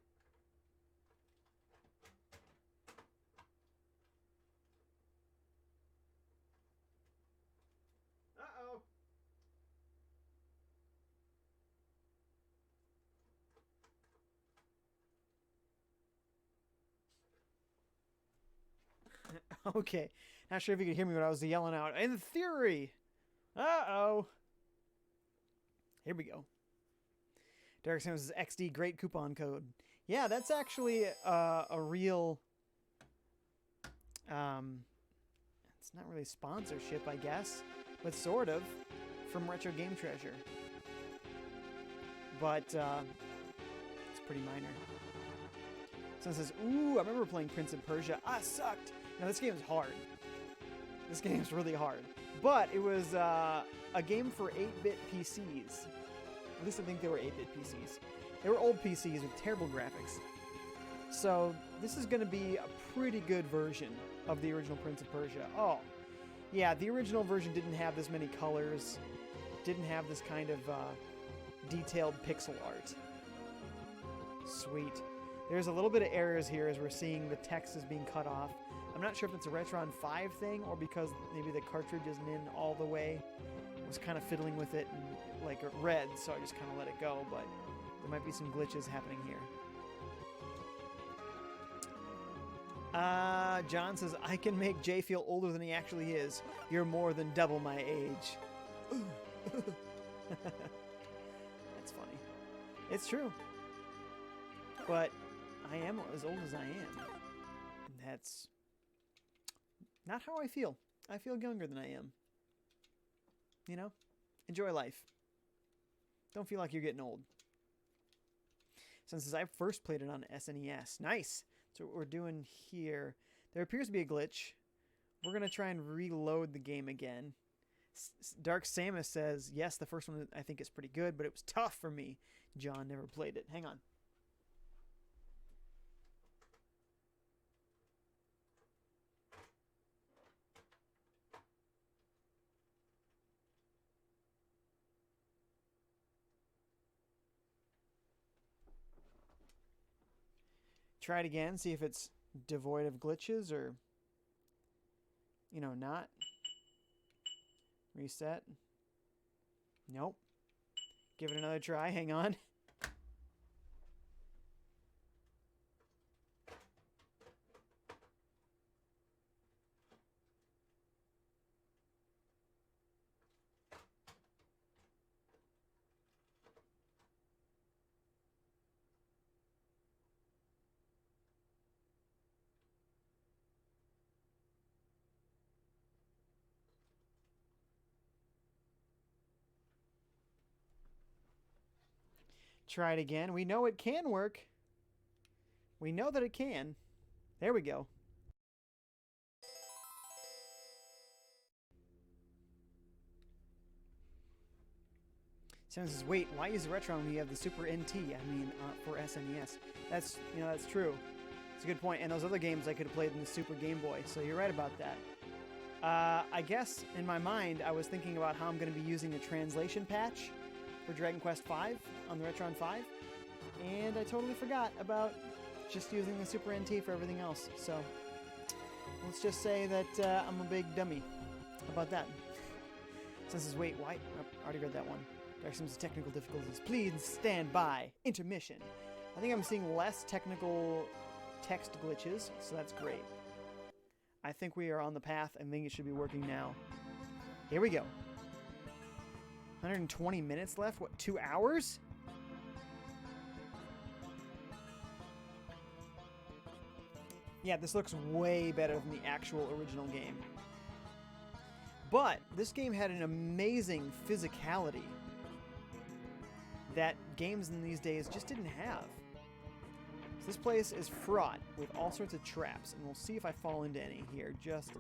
Uh-oh. Okay. Not sure if you could hear me when I was yelling out. In theory. Uh-oh. Here we go. Derek Sims' XD great coupon code. Yeah, that's actually a real... it's not really sponsorship, I guess. But sort of. From Retro Game Treasure. But, it's pretty minor. Someone says, ooh, I remember playing Prince of Persia. Ah, sucked. Now, this game is hard. This game's really hard. But it was a game for 8-bit PCs. At least I think they were 8-bit PCs. They were old PCs with terrible graphics. So this is going to be a pretty good version of the original Prince of Persia. Oh, yeah, the original version didn't have this many colors. Didn't have this kind of detailed pixel art. Sweet. There's a little bit of errors here as we're seeing the text is being cut off. I'm not sure if it's a Retron 5 thing or because maybe the cartridge isn't in all the way. I was kind of fiddling with it and like it read, so I just kind of let it go, but there might be some glitches happening here. John says, I can make Jay feel older than he actually is. You're more than double my age. That's funny. It's true. But I am as old as I am. And that's not how I feel. I feel younger than I am. You know? Enjoy life. Don't feel like you're getting old. Since I first played it on SNES. Nice! That's what we're doing here. There appears to be a glitch. We're going to try and reload the game again. Dark Samus says, yes, the first one I think is pretty good, but it was tough for me. John never played it. Hang on. Try it again, see if it's devoid of glitches or, you know, not. Reset. Nope. Give it another try. Hang on. Try it again. We know it can work. We know that it can. There we go. Someone says, wait, why use the Retron when you have the Super NT? I mean, for SNES. That's, you know, that's true. It's a good point. And those other games I could have played in the Super Game Boy, so you're right about that. I guess, in my mind, I was thinking about how I'm going to be using the translation patch for Dragon Quest V on the Retron 5, and I totally forgot about just using the Super NT for everything else. So, let's just say that I'm a big dummy about that. Since this, wait, why? Oh, I already read that one. Dark Sims technical difficulties. Please stand by. Intermission. I think I'm seeing less technical text glitches, so that's great. I think we are on the path. I think it should be working now. Here we go. 120 minutes left? What, 2 hours? Yeah, this looks way better than the actual original game. But this game had an amazing physicality that games in these days just didn't have. So this place is fraught with all sorts of traps, and we'll see if I fall into any here. Just,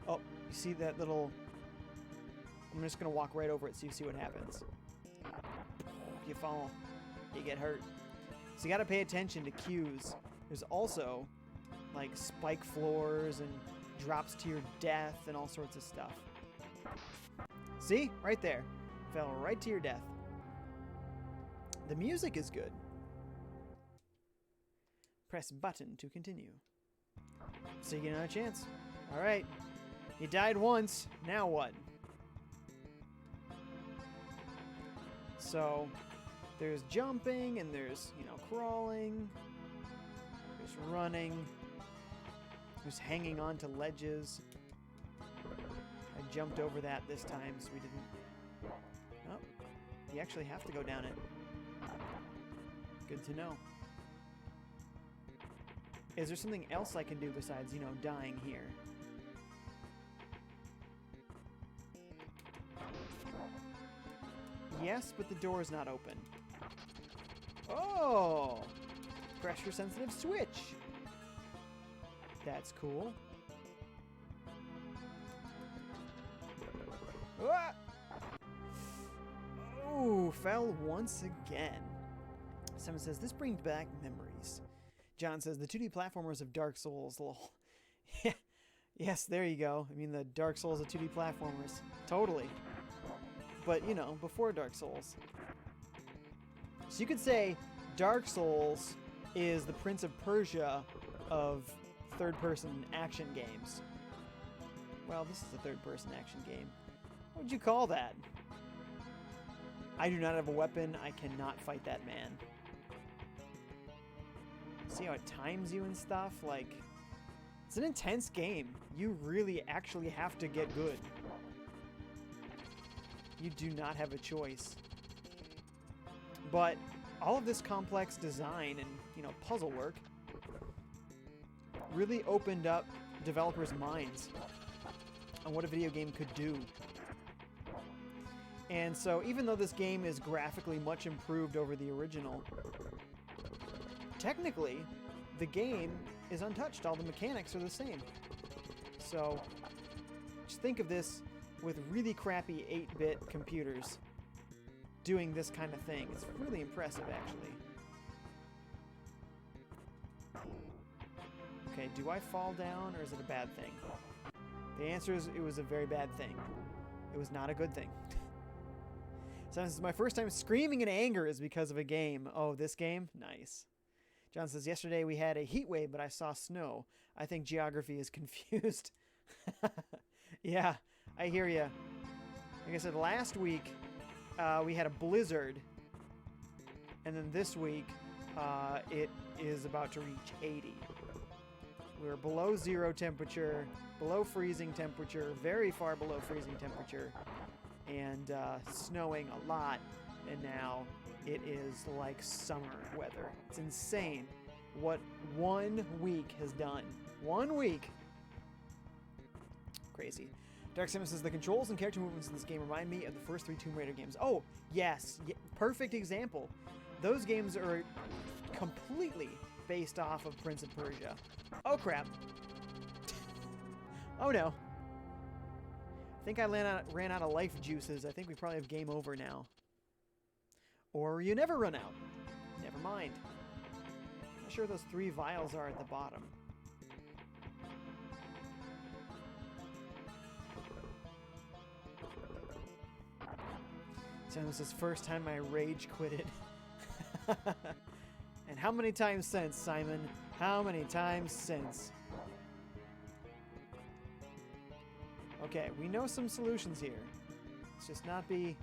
oh, you see that little, I'm just going to walk right over it so you see what happens. You fall, you get hurt. So you got to pay attention to cues. There's also like spike floors and drops to your death and all sorts of stuff. See? Right there. Fell right to your death. The music is good. Press button to continue. So you get another chance. Alright. You died once. Now what? So, there's jumping, and there's, you know, crawling. There's running. There's hanging on to ledges. I jumped over that this time, so we didn't... Oh, you actually have to go down it. Good to know. Is there something else I can do besides, you know, dying here? Yes, but the door is not open. Oh! Pressure-sensitive switch. That's cool. Ah! Oh, fell once again. Someone says, this brings back memories. John says, the 2D platformers of Dark Souls. Lol. Yes, there you go. I mean, the Dark Souls of 2D platformers. Totally. But, you know, before Dark Souls. So you could say Dark Souls is the Prince of Persia of third-person action games. Well, this is a third-person action game. What would you call that? I do not have a weapon. I cannot fight that man. See how it times you and stuff? Like, it's an intense game. You really actually have to get good. You do not have a choice. But all of this complex design and, you know, puzzle work really opened up developers' minds on what a video game could do. And so even though this game is graphically much improved over the original, technically, the game is untouched. All the mechanics are the same. So, just think of this with really crappy 8-bit computers doing this kind of thing. It's really impressive, actually. Okay, do I fall down, or is it a bad thing? The answer is it was a very bad thing. It was not a good thing. So this is my first time screaming in anger is because of a game. Oh, this game? Nice. John says, yesterday we had a heat wave, but I saw snow. I think geography is confused. Yeah, I hear ya. Like I said, last week we had a blizzard. And then this week it is about to reach 80. We're below zero temperature, below freezing temperature, very far below freezing temperature. And snowing a lot. And now it is like summer weather. It's insane what 1 week has done. 1 week. Crazy. Dark Sims says, the controls and character movements in this game remind me of the first 3 Tomb Raider games. Oh, yes. Perfect example. Those games are completely based off of Prince of Persia. Oh, crap. Oh, no. I think I ran out of life juices. I think we probably have game over now. Or you never run out. Never mind. Not sure what those 3 vials are at the bottom. So this is the first time I rage quitted. And how many times since, Simon? How many times since? Okay, we know some solutions here. Let's just not be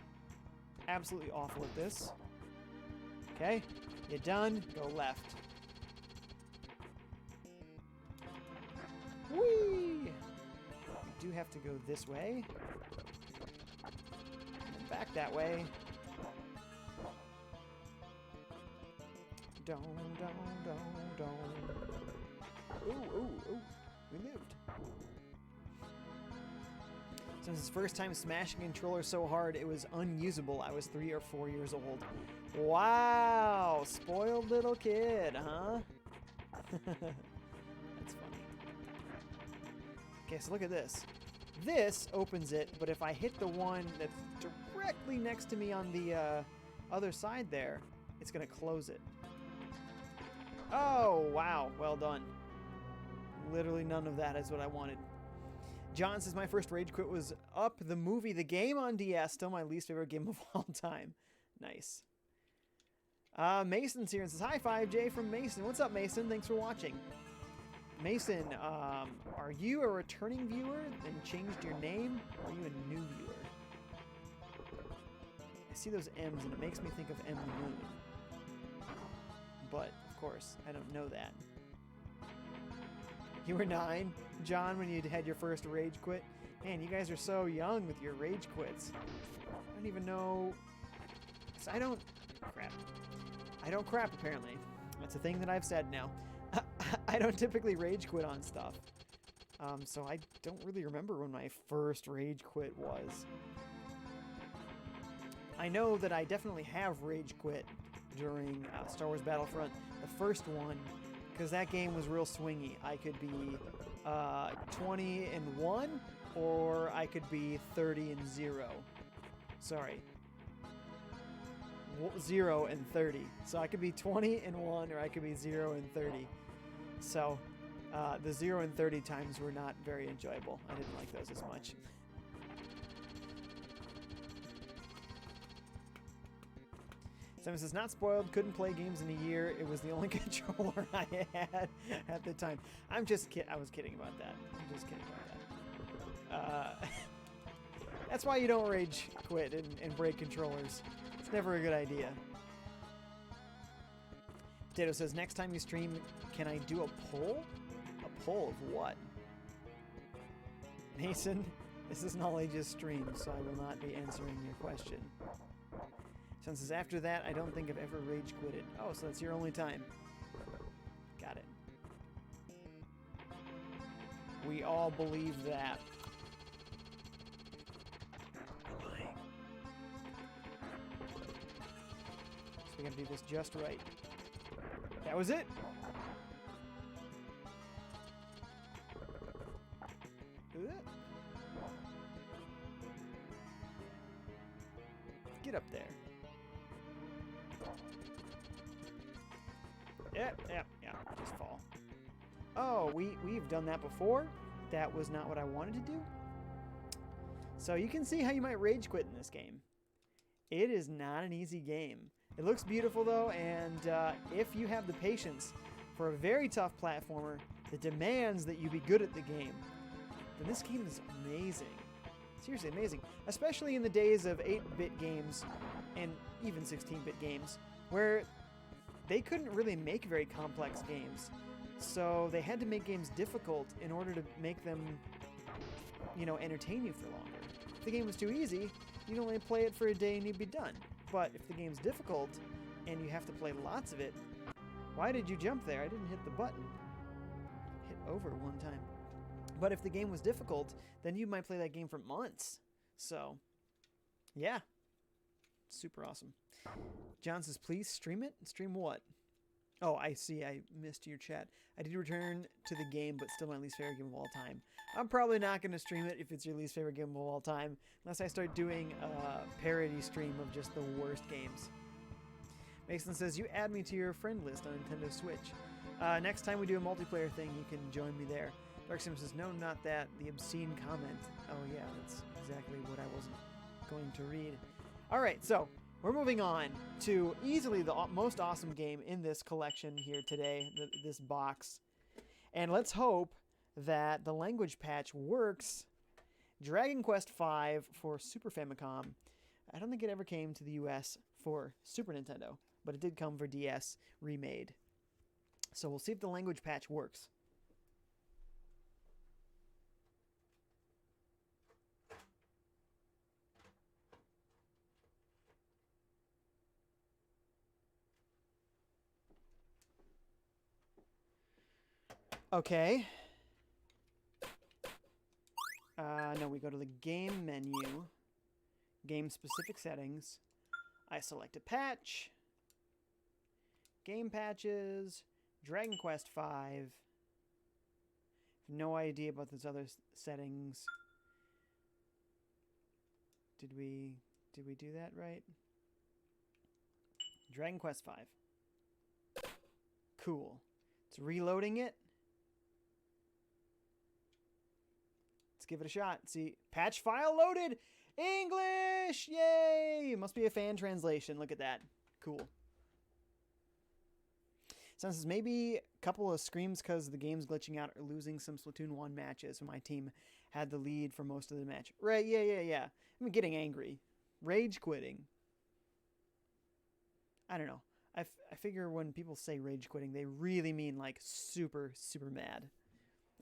absolutely awful at this. Okay, you done? Go left. Whee! We do have to go this way. And then back that way. Don't. Ooh. We lived. Since his first time smashing a controller so hard it was unusable, I was 3 or 4 years old. Wow! Spoiled little kid, huh? That's funny. Okay, so look at this. This opens it, but if I hit the one that's directly next to me on the other side there, it's going to close it. Oh, wow. Well done. Literally none of that is what I wanted. John says, my first rage quit was Up, the movie, the game on DS. Still my least favorite game of all time. Nice. Mason's here and says, hi, FiveJay from Mason. What's up, Mason? Thanks for watching. Mason, are you a returning viewer and changed your name? Or are you a new viewer? I see those M's and it makes me think of M the Moon. But, of course, I don't know that. You were 9, John, when you had your first rage quit? Man, you guys are so young with your rage quits. I don't even know... I don't... Crap. I don't crap, apparently. That's a thing that I've said now. I don't typically rage quit on stuff. So I don't really remember when my first rage quit was. I know that I definitely have rage quit during Star Wars Battlefront, the first one, because that game was real swingy. I could be 20-1, or I could be 30-0. Sorry. 0-30. So I could be 20-1, or I could be 0-30. So the 0-30 times were not very enjoyable. I didn't like those as much. Simon says, not spoiled, couldn't play games in a year. It was the only controller I had at the time. I'm just kidding. I was kidding about that. I'm just kidding about that. That's why you don't rage quit and break controllers. It's never a good idea. Potato says, next time you stream, can I do a poll? A poll of what? Mason, this is an all-ages stream, so I will not be answering your question. Sean says, after that, I don't think I've ever rage quitted. Oh, so that's your only time. Got it. We all believe that. Lying. So we gotta do this just right. That was it. Get up there. Yeah, just fall. Oh, we've done that before. That was not what I wanted to do. So you can see how you might rage quit in this game. It is not an easy game. It looks beautiful though, and if you have the patience for a very tough platformer that demands that you be good at the game, then this game is amazing. Seriously amazing. Especially in the days of 8-bit games and even 16-bit games, where they couldn't really make very complex games. So they had to make games difficult in order to make them, you know, entertain you for longer. If the game was too easy, you'd only play it for a day and you'd be done. But if the game's difficult and you have to play lots of it, why did you jump there? I didn't hit the button. Hit over one time. But if the game was difficult, then you might play that game for months. So, yeah. Super awesome. John says, please stream it. Stream what? Oh, I see. I missed your chat. I did return to the game, but still my least favorite game of all time. I'm probably not going to stream it if it's your least favorite game of all time, unless I start doing a parody stream of just the worst games. Mason says, you add me to your friend list on Nintendo Switch. Next time we do a multiplayer thing, you can join me there. Dark Sim says, no, not that. The obscene comment. Oh, yeah, that's exactly what I wasn't going to read. All right, so we're moving on to easily the most awesome game in this collection here today, this box. And let's hope that the language patch works. Dragon Quest V for Super Famicom. I don't think it ever came to the US for Super Nintendo, but it did come for DS remade. So we'll see if the language patch works. Okay. No, we go to the game menu. Game specific settings. I select a patch. Game patches. Dragon Quest V. No idea about those other settings. Did we do that right? Dragon Quest V. Cool. It's reloading it. Let's give it a shot. See, patch file loaded. English! Yay! It must be a fan translation. Look at that. Cool. Sounds says maybe a couple of screams because the game's glitching out or losing some Splatoon 1 matches when my team had the lead for most of the match. Right, yeah. I'm getting angry. Rage quitting. I don't know. I figure when people say rage quitting, they really mean like super, super mad.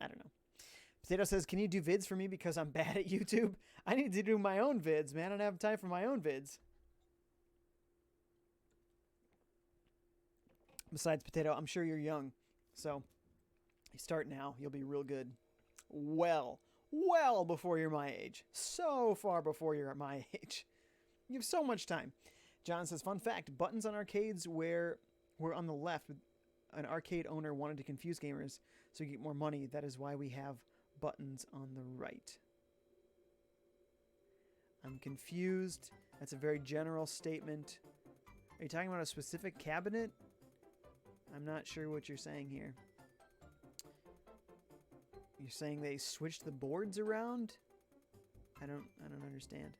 I don't know. Potato says, can you do vids for me because I'm bad at YouTube? I need to do my own vids, man. I don't have time for my own vids. Besides, Potato, I'm sure you're young. So, you start now. You'll be real good. Well before you're my age. So far before you're my age. You have so much time. John says, fun fact, buttons on arcades were on the left. An arcade owner wanted to confuse gamers so you get more money. That is why we have buttons on the right. I'm confused. That's a very general statement. Are you talking about a specific cabinet? I'm not sure what you're saying here. You're saying they switched the boards around? I don't understand.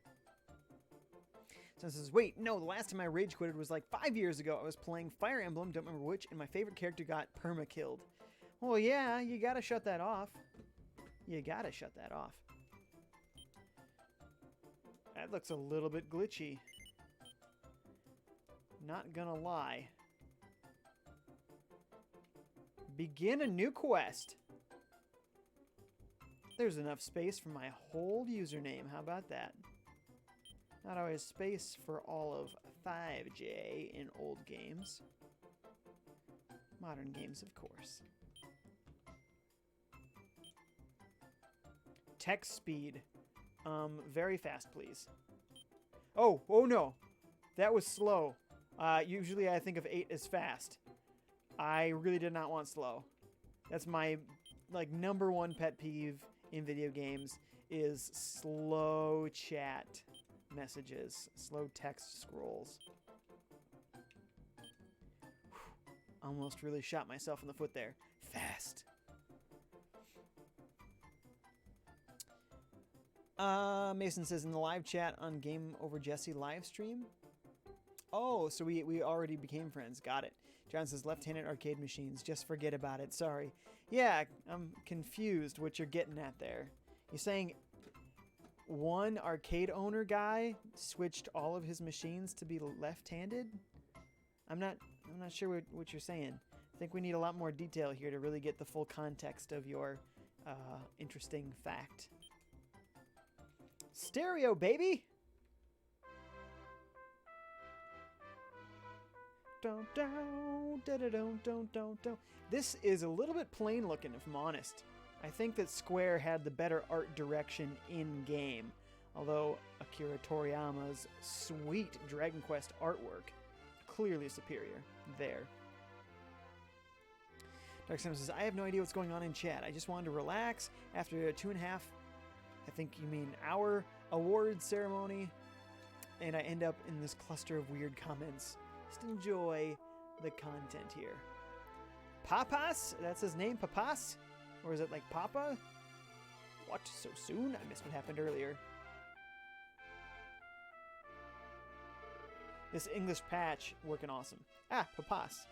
Someone says, wait, no, the last time I rage quitted was like 5 years ago. I was playing Fire Emblem, don't remember which, and my favorite character got perma-killed. Well, yeah, you gotta shut that off. You gotta shut that off. That looks a little bit glitchy. Not gonna lie. Begin a new quest. There's enough space for my whole username. How about that? Not always space for all of FiveJay in old games. Modern games, of course. Text speed. Very fast, please. Oh no. That was slow. Usually I think of 8 as fast. I really did not want slow. That's my, number one pet peeve in video games is slow chat messages, slow text scrolls. Almost really shot myself in the foot there. Fast. Mason says in the live chat on Game Over Jesse live stream. Oh, so we already became friends. Got it. John says left-handed arcade machines. Just forget about it. Sorry. Yeah, I'm confused what you're getting at there. You're saying one arcade owner guy switched all of his machines to be left-handed? I'm not sure what you're saying. I think we need a lot more detail here to really get the full context of your interesting fact. Stereo, baby! This is a little bit plain looking, if I'm honest. I think that Square had the better art direction in game. although Akira Toriyama's sweet Dragon Quest artwork clearly superior there. Dark Sam says, I have no idea what's going on in chat. I just wanted to relax after a 2.5, I think you mean hour, awards ceremony, and I end up in this cluster of weird comments. Just enjoy the content here. Papas? That's his name, Papas? Or is it like Papa? What? So soon? I missed what happened earlier. This English patch working awesome. Ah, Papas.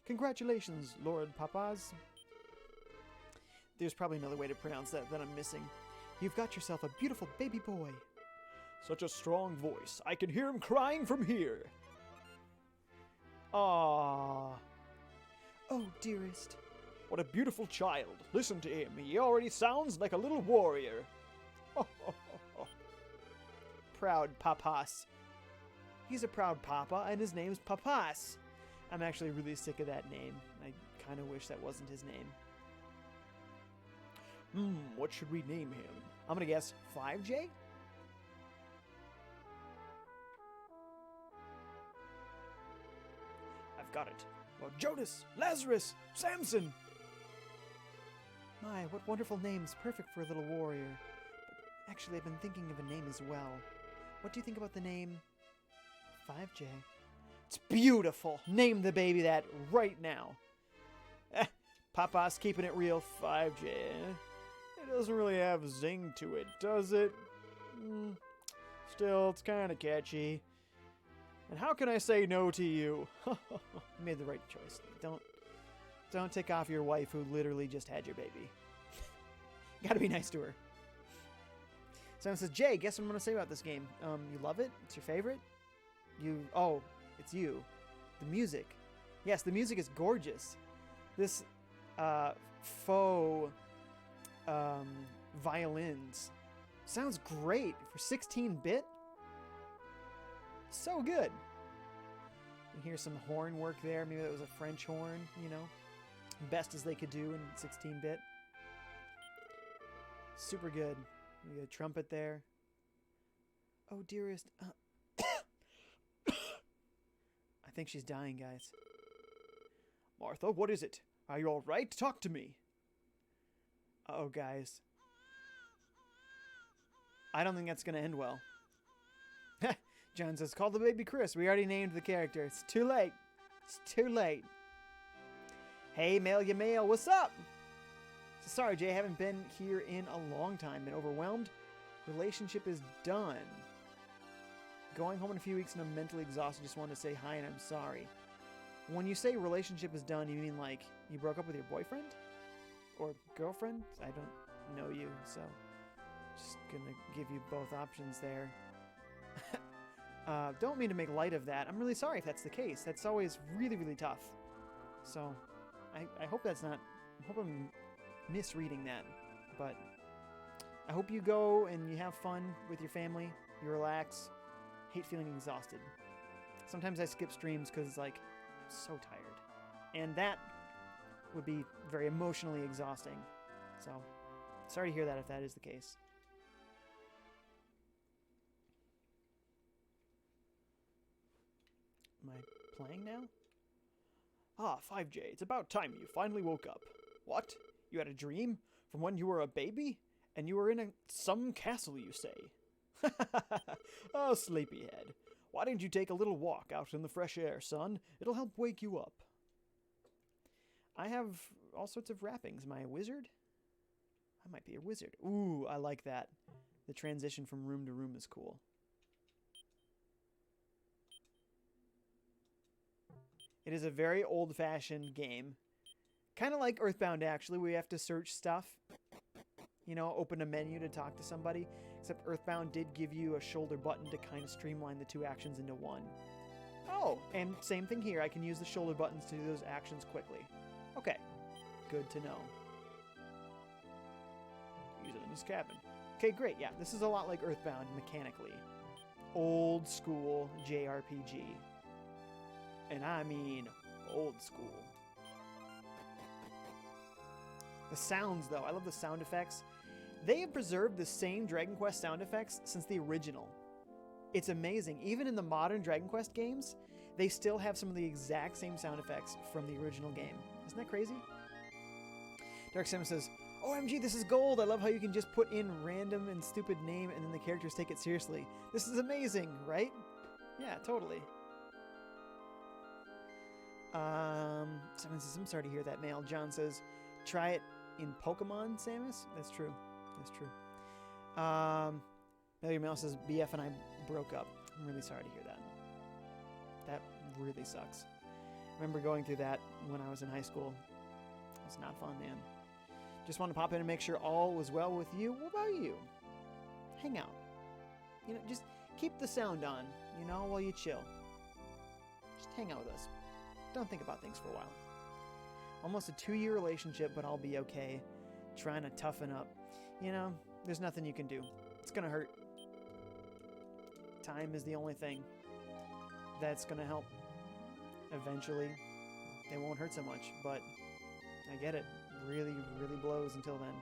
Congratulations, Lord Papas. There's probably another way to pronounce that I'm missing. You've got yourself a beautiful baby boy. Such a strong voice. I can hear him crying from here. Ah. Oh, dearest. What a beautiful child. Listen to him. He already sounds like a little warrior. Proud Papas. He's a proud papa, and his name's Papas. I'm actually really sick of that name. I kind of wish that wasn't his name. What should we name him? I'm gonna guess FiveJay? I've got it. Well, Jonas, Lazarus, Samson. My, what wonderful names, perfect for a little warrior. But actually, I've been thinking of a name as well. What do you think about the name FiveJay? It's beautiful. Name the baby that right now. Papa's keeping it real, FiveJay. It doesn't really have zing to it, does it? Still, it's kind of catchy. And how can I say no to you? You made the right choice. Don't take off your wife who literally just had your baby. Gotta be nice to her. Someone says, Jay, guess what I'm gonna say about this game? You love it? It's your favorite? Oh, it's you. The music. Yes, the music is gorgeous. This faux violins sounds great for 16-bit. So good. You hear some horn work there. Maybe that was a French horn, you know. Best as they could do in 16-bit. Super good. We got a trumpet there. Oh, dearest. I think she's dying, guys. Martha, what is it? Are you all right? Talk to me. Uh-oh, guys. I don't think that's going to end well. John says, call the baby Chris. We already named the character. It's too late. It's too late. Hey, Mail Ya Mail. What's up? So sorry, Jay. I haven't been here in a long time. Been overwhelmed. Relationship is done. Going home in a few weeks and I'm mentally exhausted. Just wanted to say hi and I'm sorry. When you say relationship is done, you mean like you broke up with your boyfriend? Or girlfriend? I don't know you, so just gonna give you both options there. Don't mean to make light of that. I'm really sorry if that's the case. That's always really, really tough. So I hope that's not... I hope I'm misreading that. But I hope you go and you have fun with your family. You relax. Hate feeling exhausted. Sometimes I skip streams because, like, I'm so tired. And that would be very emotionally exhausting. So, sorry to hear that if that is the case. Am I playing now? Ah, FiveJay, it's about time you finally woke up. What? You had a dream? From when you were a baby? And you were in some castle, you say? Oh, sleepyhead. Why didn't you take a little walk out in the fresh air, son? It'll help wake you up. I have all sorts of wrappings. Am I a wizard? I might be a wizard. Ooh, I like that. The transition from room to room is cool. It is a very old-fashioned game. Kind of like Earthbound, actually, where you have to search stuff. You know, open a menu to talk to somebody. Except Earthbound did give you a shoulder button to kind of streamline the two actions into one. Oh, and same thing here. I can use the shoulder buttons to do those actions quickly. Okay, good to know. Use it in his cabin. Okay, great. Yeah, this is a lot like Earthbound mechanically. Old school JRPG. And I mean old school. The sounds, though. I love the sound effects. They have preserved the same Dragon Quest sound effects since the original. It's amazing. Even in the modern Dragon Quest games, they still have some of the exact same sound effects from the original game. Isn't that crazy? Dark Sim says, OMG, this is gold. I love how you can just put in random and stupid name and then the characters take it seriously. This is amazing, right? Yeah, totally. Simon says, I'm sorry to hear that, Mail. John says, try it in Pokemon, Samus. That's true. That's true. Million Mail says, BF and I broke up. I'm really sorry to hear that. That really sucks. I remember going through that when I was in high school. It was not fun, man. Just wanted to pop in and make sure all was well with you. What about you? Hang out. You know, just keep the sound on, you know, while you chill. Just hang out with us. Don't think about things for a while. Almost a 2-year relationship, but I'll be okay. Trying to toughen up. You know, there's nothing you can do. It's gonna hurt. Time is the only thing that's gonna help. Eventually, it won't hurt so much, but I get it. Really, really blows until then.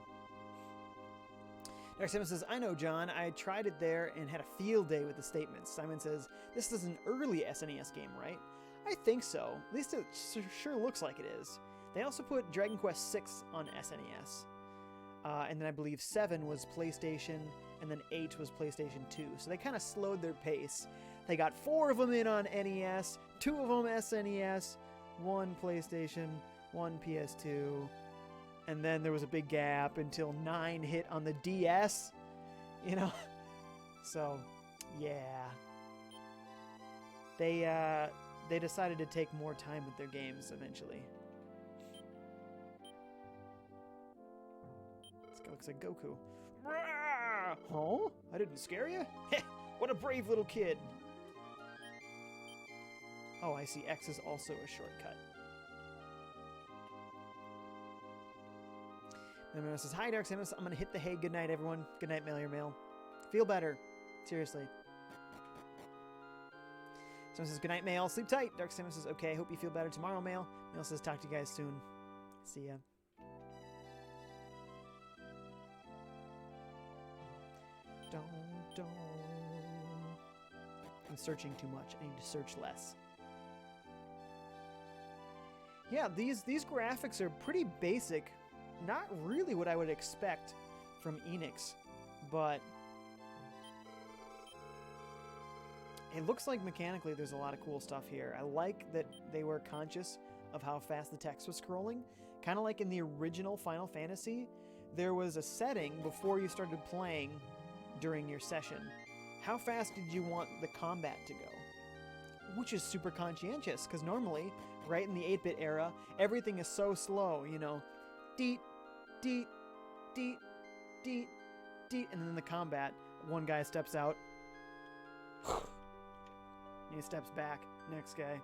Dark Simon says, I know, John. I tried it there and had a field day with the statements. Simon says, this is an early SNES game, right? I think so. At least it sure looks like it is. They also put Dragon Quest VI on SNES. And then I believe 7 was PlayStation, and then 8 was PlayStation 2. So they kind of slowed their pace. They got 4 of them in on NES, 2 of them SNES, 1 PlayStation, 1 PS2, and then there was a big gap until 9 hit on the DS, you know? So, yeah. They decided to take more time with their games eventually. This guy looks like Goku. Huh? I didn't scare you? What a brave little kid. Oh, I see. X is also a shortcut. And then says, hi, Dark Samus. I'm going to hit the hay. Good night, everyone. Good night, Mail Your Mail. Feel better. Seriously. Someone says, good night, Mail. Sleep tight. Dark Samus says, okay. Hope you feel better tomorrow, Mail. Mail says, talk to you guys soon. See ya. Don't. I'm searching too much. I need to search less. Yeah, these graphics are pretty basic. Not really what I would expect from Enix, but it looks like mechanically there's a lot of cool stuff here. I like that they were conscious of how fast the text was scrolling. Kind of like in the original Final Fantasy, there was a setting before you started playing during your session. How fast did you want the combat to go? Which is super conscientious, because normally, right in the 8-bit era, everything is so slow, you know. Deet, deet, deet, deet, deet, and then the combat, one guy steps out, he steps back, next guy.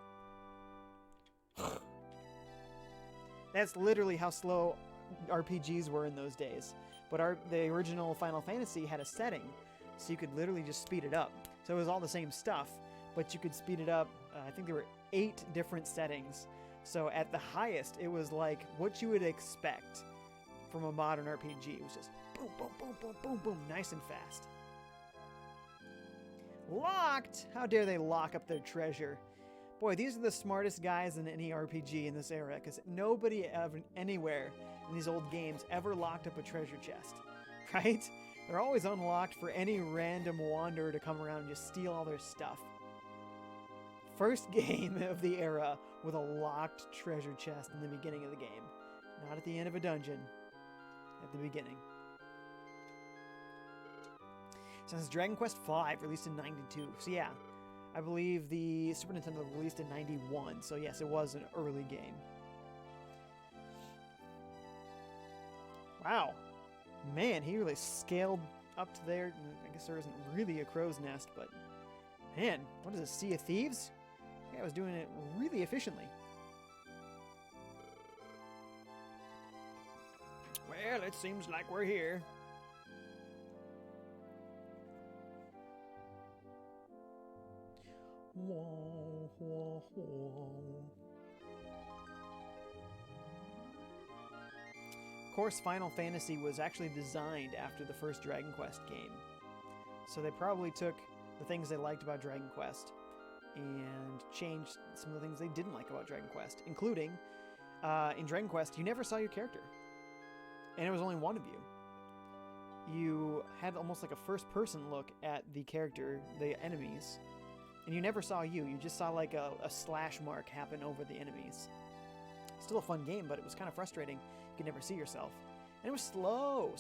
That's literally how slow RPGs were in those days. But the original Final Fantasy had a setting, so you could literally just speed it up. So it was all the same stuff, but you could speed it up. I think there were 8 different settings. So at the highest, it was like what you would expect from a modern RPG. It was just boom, boom, boom, boom, boom, boom, nice and fast. Locked! How dare they lock up their treasure? Boy, these are the smartest guys in any RPG in this era, because nobody ever, anywhere in these old games ever locked up a treasure chest, right? They're always unlocked for any random wanderer to come around and just steal all their stuff. First game of the era with a locked treasure chest in the beginning of the game. Not at the end of a dungeon. At the beginning. So this is Dragon Quest V, released in 92. So yeah, I believe the Super Nintendo released in 91. So yes, it was an early game. Wow. Man, he really scaled up to there. I guess there isn't really a crow's nest, but man, what is this, Sea of Thieves? I was doing it really efficiently. Well, it seems like we're here. Whoa, whoa, whoa. course, Final Fantasy was actually designed after the first Dragon Quest game. So they probably took the things they liked about Dragon Quest and changed some of the things they didn't like about Dragon Quest, including, in Dragon Quest, you never saw your character. And it was only one of you. You had almost like a first-person look at the character, the enemies, and you never saw you. You just saw like a slash mark happen over the enemies. Still a fun game, but it was kind of frustrating. You could never see yourself. And it was slow.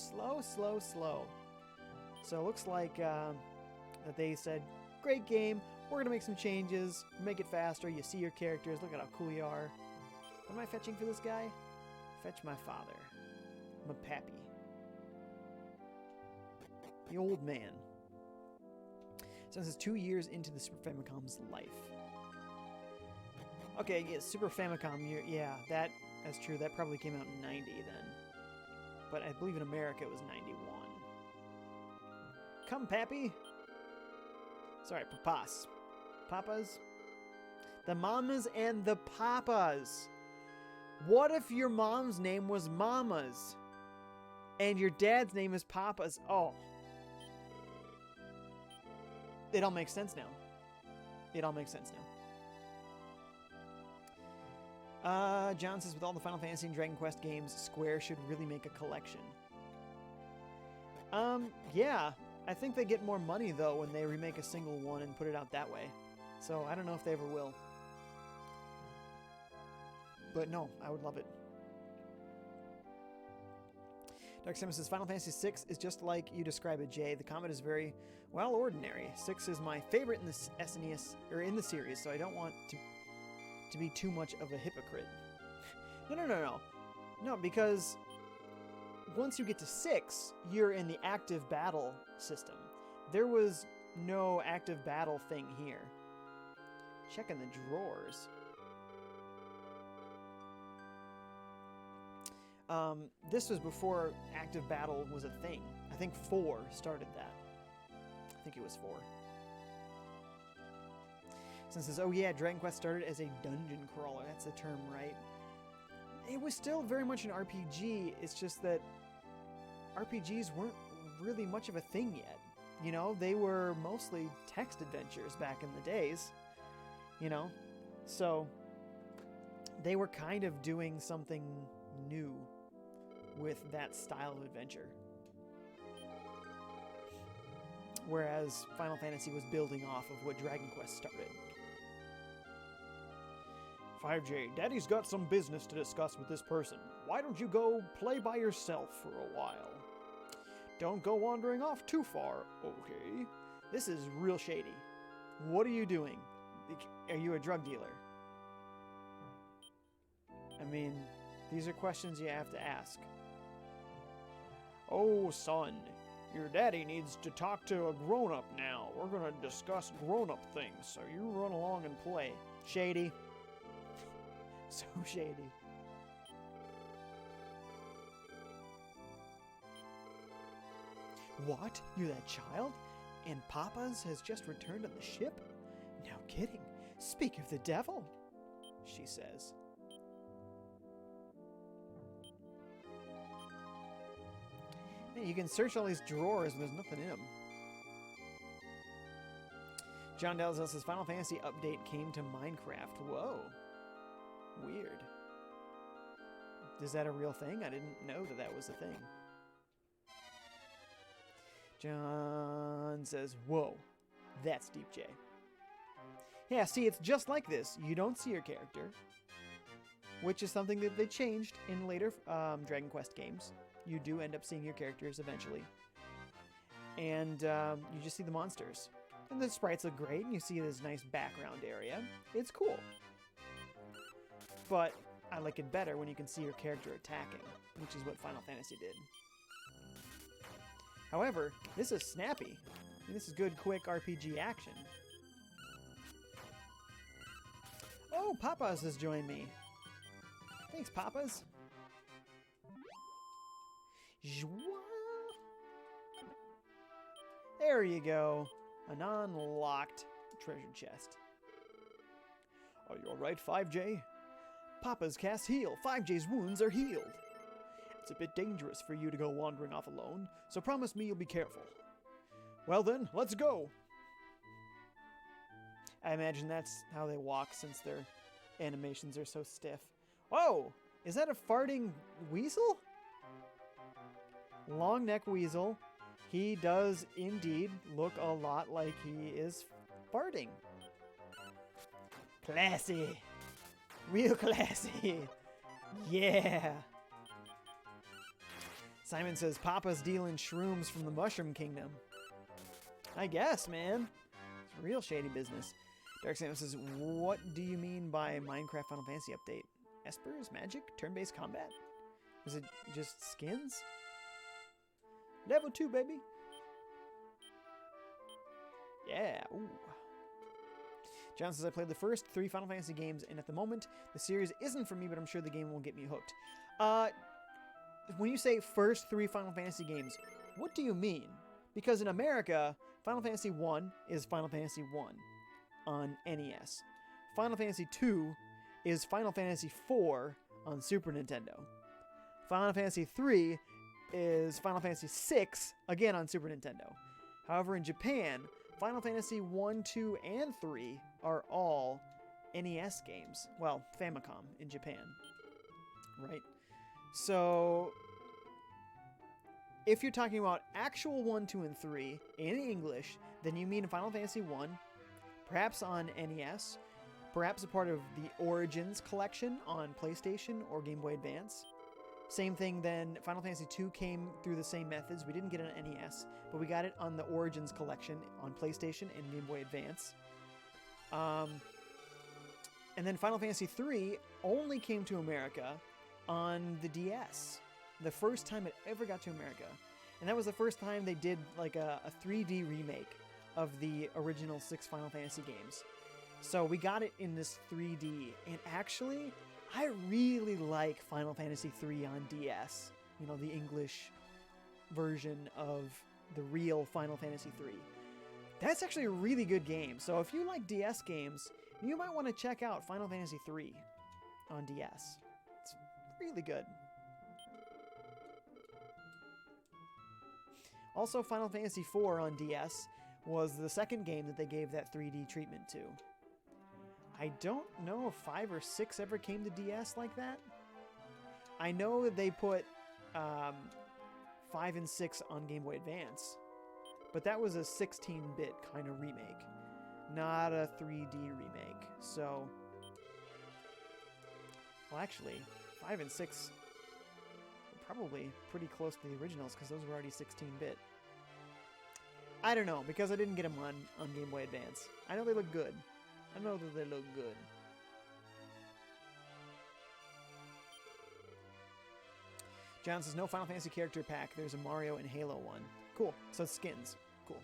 So it looks like that they said, great game, we're going to make some changes, make it faster, you see your characters, look at how cool you are. What am I fetching for this guy? Fetch my father. My pappy. The old man. So this is 2 years into the Super Famicom's life. Okay, yeah, Super Famicom, yeah, that's true. That probably came out in 90 then. But I believe in America it was 91. Come, Pappy. Sorry, papas. Papas? The mamas and the papas. What if your mom's name was Mamas? And your dad's name is Papas? Oh. It all makes sense now. It all makes sense now. John says, with all the Final Fantasy and Dragon Quest games, Square should really make a collection. Yeah. I think they get more money, though, when they remake a single one and put it out that way. So, I don't know if they ever will. But no, I would love it. Dark Simon says, Final Fantasy VI is just like you describe it, Jay. The combat is very, well, ordinary. 6 is my favorite in the SNES, or in the series, so I don't want to be too much of a hypocrite. No. No, because once you get to 6, you're in the active battle system. There was no active battle thing here. Checking the drawers. This was before active battle was a thing. I think 4 started that. I think it was 4. Since it says, oh yeah, Dragon Quest started as a dungeon crawler. That's the term, right? It was still very much an RPG. It's just that RPGs weren't really much of a thing yet. You know, they were mostly text adventures back in the days. You know? So, they were kind of doing something new with that style of adventure. Whereas Final Fantasy was building off of what Dragon Quest started. FiveJay, Daddy's got some business to discuss with this person. Why don't you go play by yourself for a while? Don't go wandering off too far, okay? This is real shady. What are you doing? Are you a drug dealer? I mean, these are questions you have to ask. Oh, son, your daddy needs to talk to a grown-up now. We're going to discuss grown-up things, so you run along and play. Shady. So shady. What? You're that child? And Papa's has just returned on the ship? No kidding. Speak of the devil, she says. Man, you can search all these drawers and there's nothing in them. John Dalzell says, Final Fantasy update came to Minecraft. Whoa. Weird. Is that a real thing? I didn't know that that was a thing. John says, whoa, that's Deep J. Yeah, see, it's just like this. You don't see your character, which is something that they changed in later Dragon Quest games. You do end up seeing your characters eventually. And you just see the monsters. And the sprites look great, and you see this nice background area. It's cool. But I like it better when you can see your character attacking, which is what Final Fantasy did. However, this is snappy. And this is good, quick RPG action. Oh, Papas has joined me. Thanks, Papas. There you go. An unlocked treasure chest. Are you alright, FiveJay? Papa's cast heal. FiveJay's wounds are healed. It's a bit dangerous for you to go wandering off alone, so promise me you'll be careful. Well then, let's go! I imagine that's how they walk since their animations are so stiff. Whoa! Is that a farting weasel? Long neck weasel. He does indeed look a lot like he is farting. Classy. Real classy. Yeah. Simon says Papa's dealing shrooms from the Mushroom Kingdom. I guess, man. It's real shady business. Dark Samus says, what do you mean by Minecraft Final Fantasy update? Espers? Magic? Turn-based combat? Was it just skins? Level 2, baby. Yeah. Ooh. John says, I played the first 3 Final Fantasy games, and at the moment, the series isn't for me, but I'm sure the game will get me hooked. When you say first 3 Final Fantasy games, what do you mean? Because in America, Final Fantasy 1 is Final Fantasy 1 on NES. Final Fantasy 2 is Final Fantasy 4 on Super Nintendo. Final Fantasy 3 is Final Fantasy 6, again on Super Nintendo. However, in Japan, Final Fantasy 1, 2, and 3 are all NES games. Well, Famicom in Japan, right? So, if you're talking about actual 1, 2, and 3 in English, then you mean Final Fantasy 1, perhaps on NES, perhaps a part of the Origins collection on PlayStation or Game Boy Advance. Same thing then, Final Fantasy 2 came through the same methods. We didn't get it on NES, but we got it on the Origins collection on PlayStation and Game Boy Advance. And then Final Fantasy 3 only came to America on the DS. The first time it ever got to America. And that was the first time they did like a 3D remake of the original 6 Final Fantasy games. So we got it in this 3D, and actually, I really like Final Fantasy 3 on DS. You know, the English version of the real Final Fantasy 3. That's actually a really good game. So if you like DS games, you might want to check out Final Fantasy 3 on DS. It's really good. Also, Final Fantasy 4 on DS was the second game that they gave that 3D treatment to. I don't know if 5 or 6 ever came to DS like that. I know they put 5 and 6 on Game Boy Advance, but that was a 16-bit kind of remake, not a 3D remake. So, well, actually, 5 and 6 were probably pretty close to the originals because those were already 16-bit. I don't know, because I didn't get them on Game Boy Advance. I know they look good. I know that they look good. John says, no Final Fantasy character pack. There's a Mario and Halo one. Cool. So it's skins. Cool.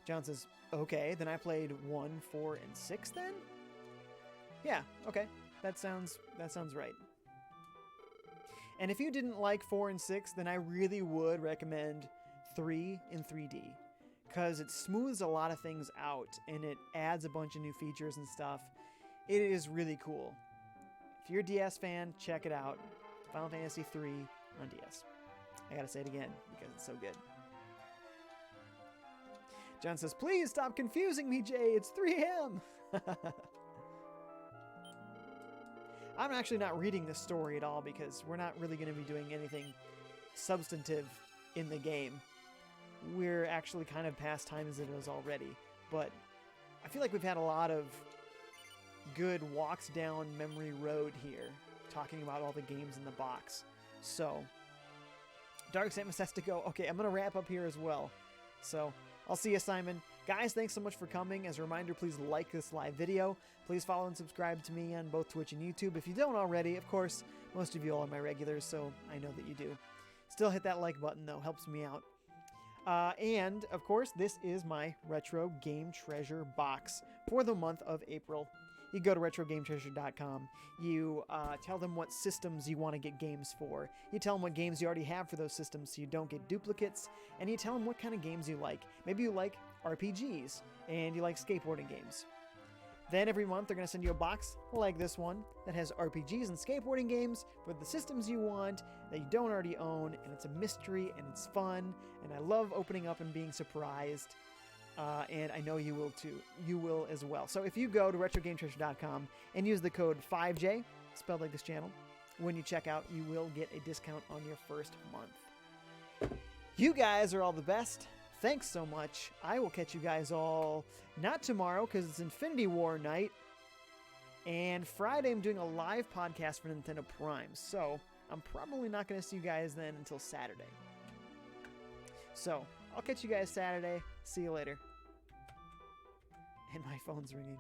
John says, okay, then I played 1, 4, and 6 then? Yeah, okay. That sounds right. And if you didn't like 4 and 6, then I really would recommend 3 in 3D. Because it smooths a lot of things out, and it adds a bunch of new features and stuff. It is really cool. If you're a DS fan, check it out. Final Fantasy 3 on DS. I gotta say it again, because it's so good. John says, please stop confusing me, Jay. It's 3M. I'm actually not reading this story at all, because we're not really going to be doing anything substantive in the game. We're actually kind of past time as it is already, but I feel like we've had a lot of good walks down memory road here, talking about all the games in the box. So, Dark Samus has to go. Okay, I'm going to wrap up here as well. So, I'll see you, Simon. Guys, thanks so much for coming. As a reminder, please like this live video. Please follow and subscribe to me on both Twitch and YouTube. If you don't already, of course, most of you all are my regulars, so I know that you do. Still hit that like button, though. Helps me out. And, of course, this is my Retro Game Treasure box for the month of April. You go to RetroGameTreasure.com. You tell them what systems you want to get games for. You tell them what games you already have for those systems so you don't get duplicates. And you tell them what kind of games you like. Maybe you like RPGs and you like skateboarding games. Then every month they're going to send you a box like this one that has RPGs and skateboarding games with the systems you want that you don't already own, and it's a mystery and it's fun, and I love opening up and being surprised, and I know you will too. You will as well. So if you go to retrogametreasure.com and use the code FiveJay, spelled like this channel, when you check out, you will get a discount on your first month. You guys are all the best. Thanks so much. I will catch you guys all, not tomorrow because it's Infinity War night, and Friday I'm doing a live podcast for Nintendo Prime, so I'm probably not going to see you guys then until Saturday. So I'll catch you guys Saturday. See you later. And my phone's ringing.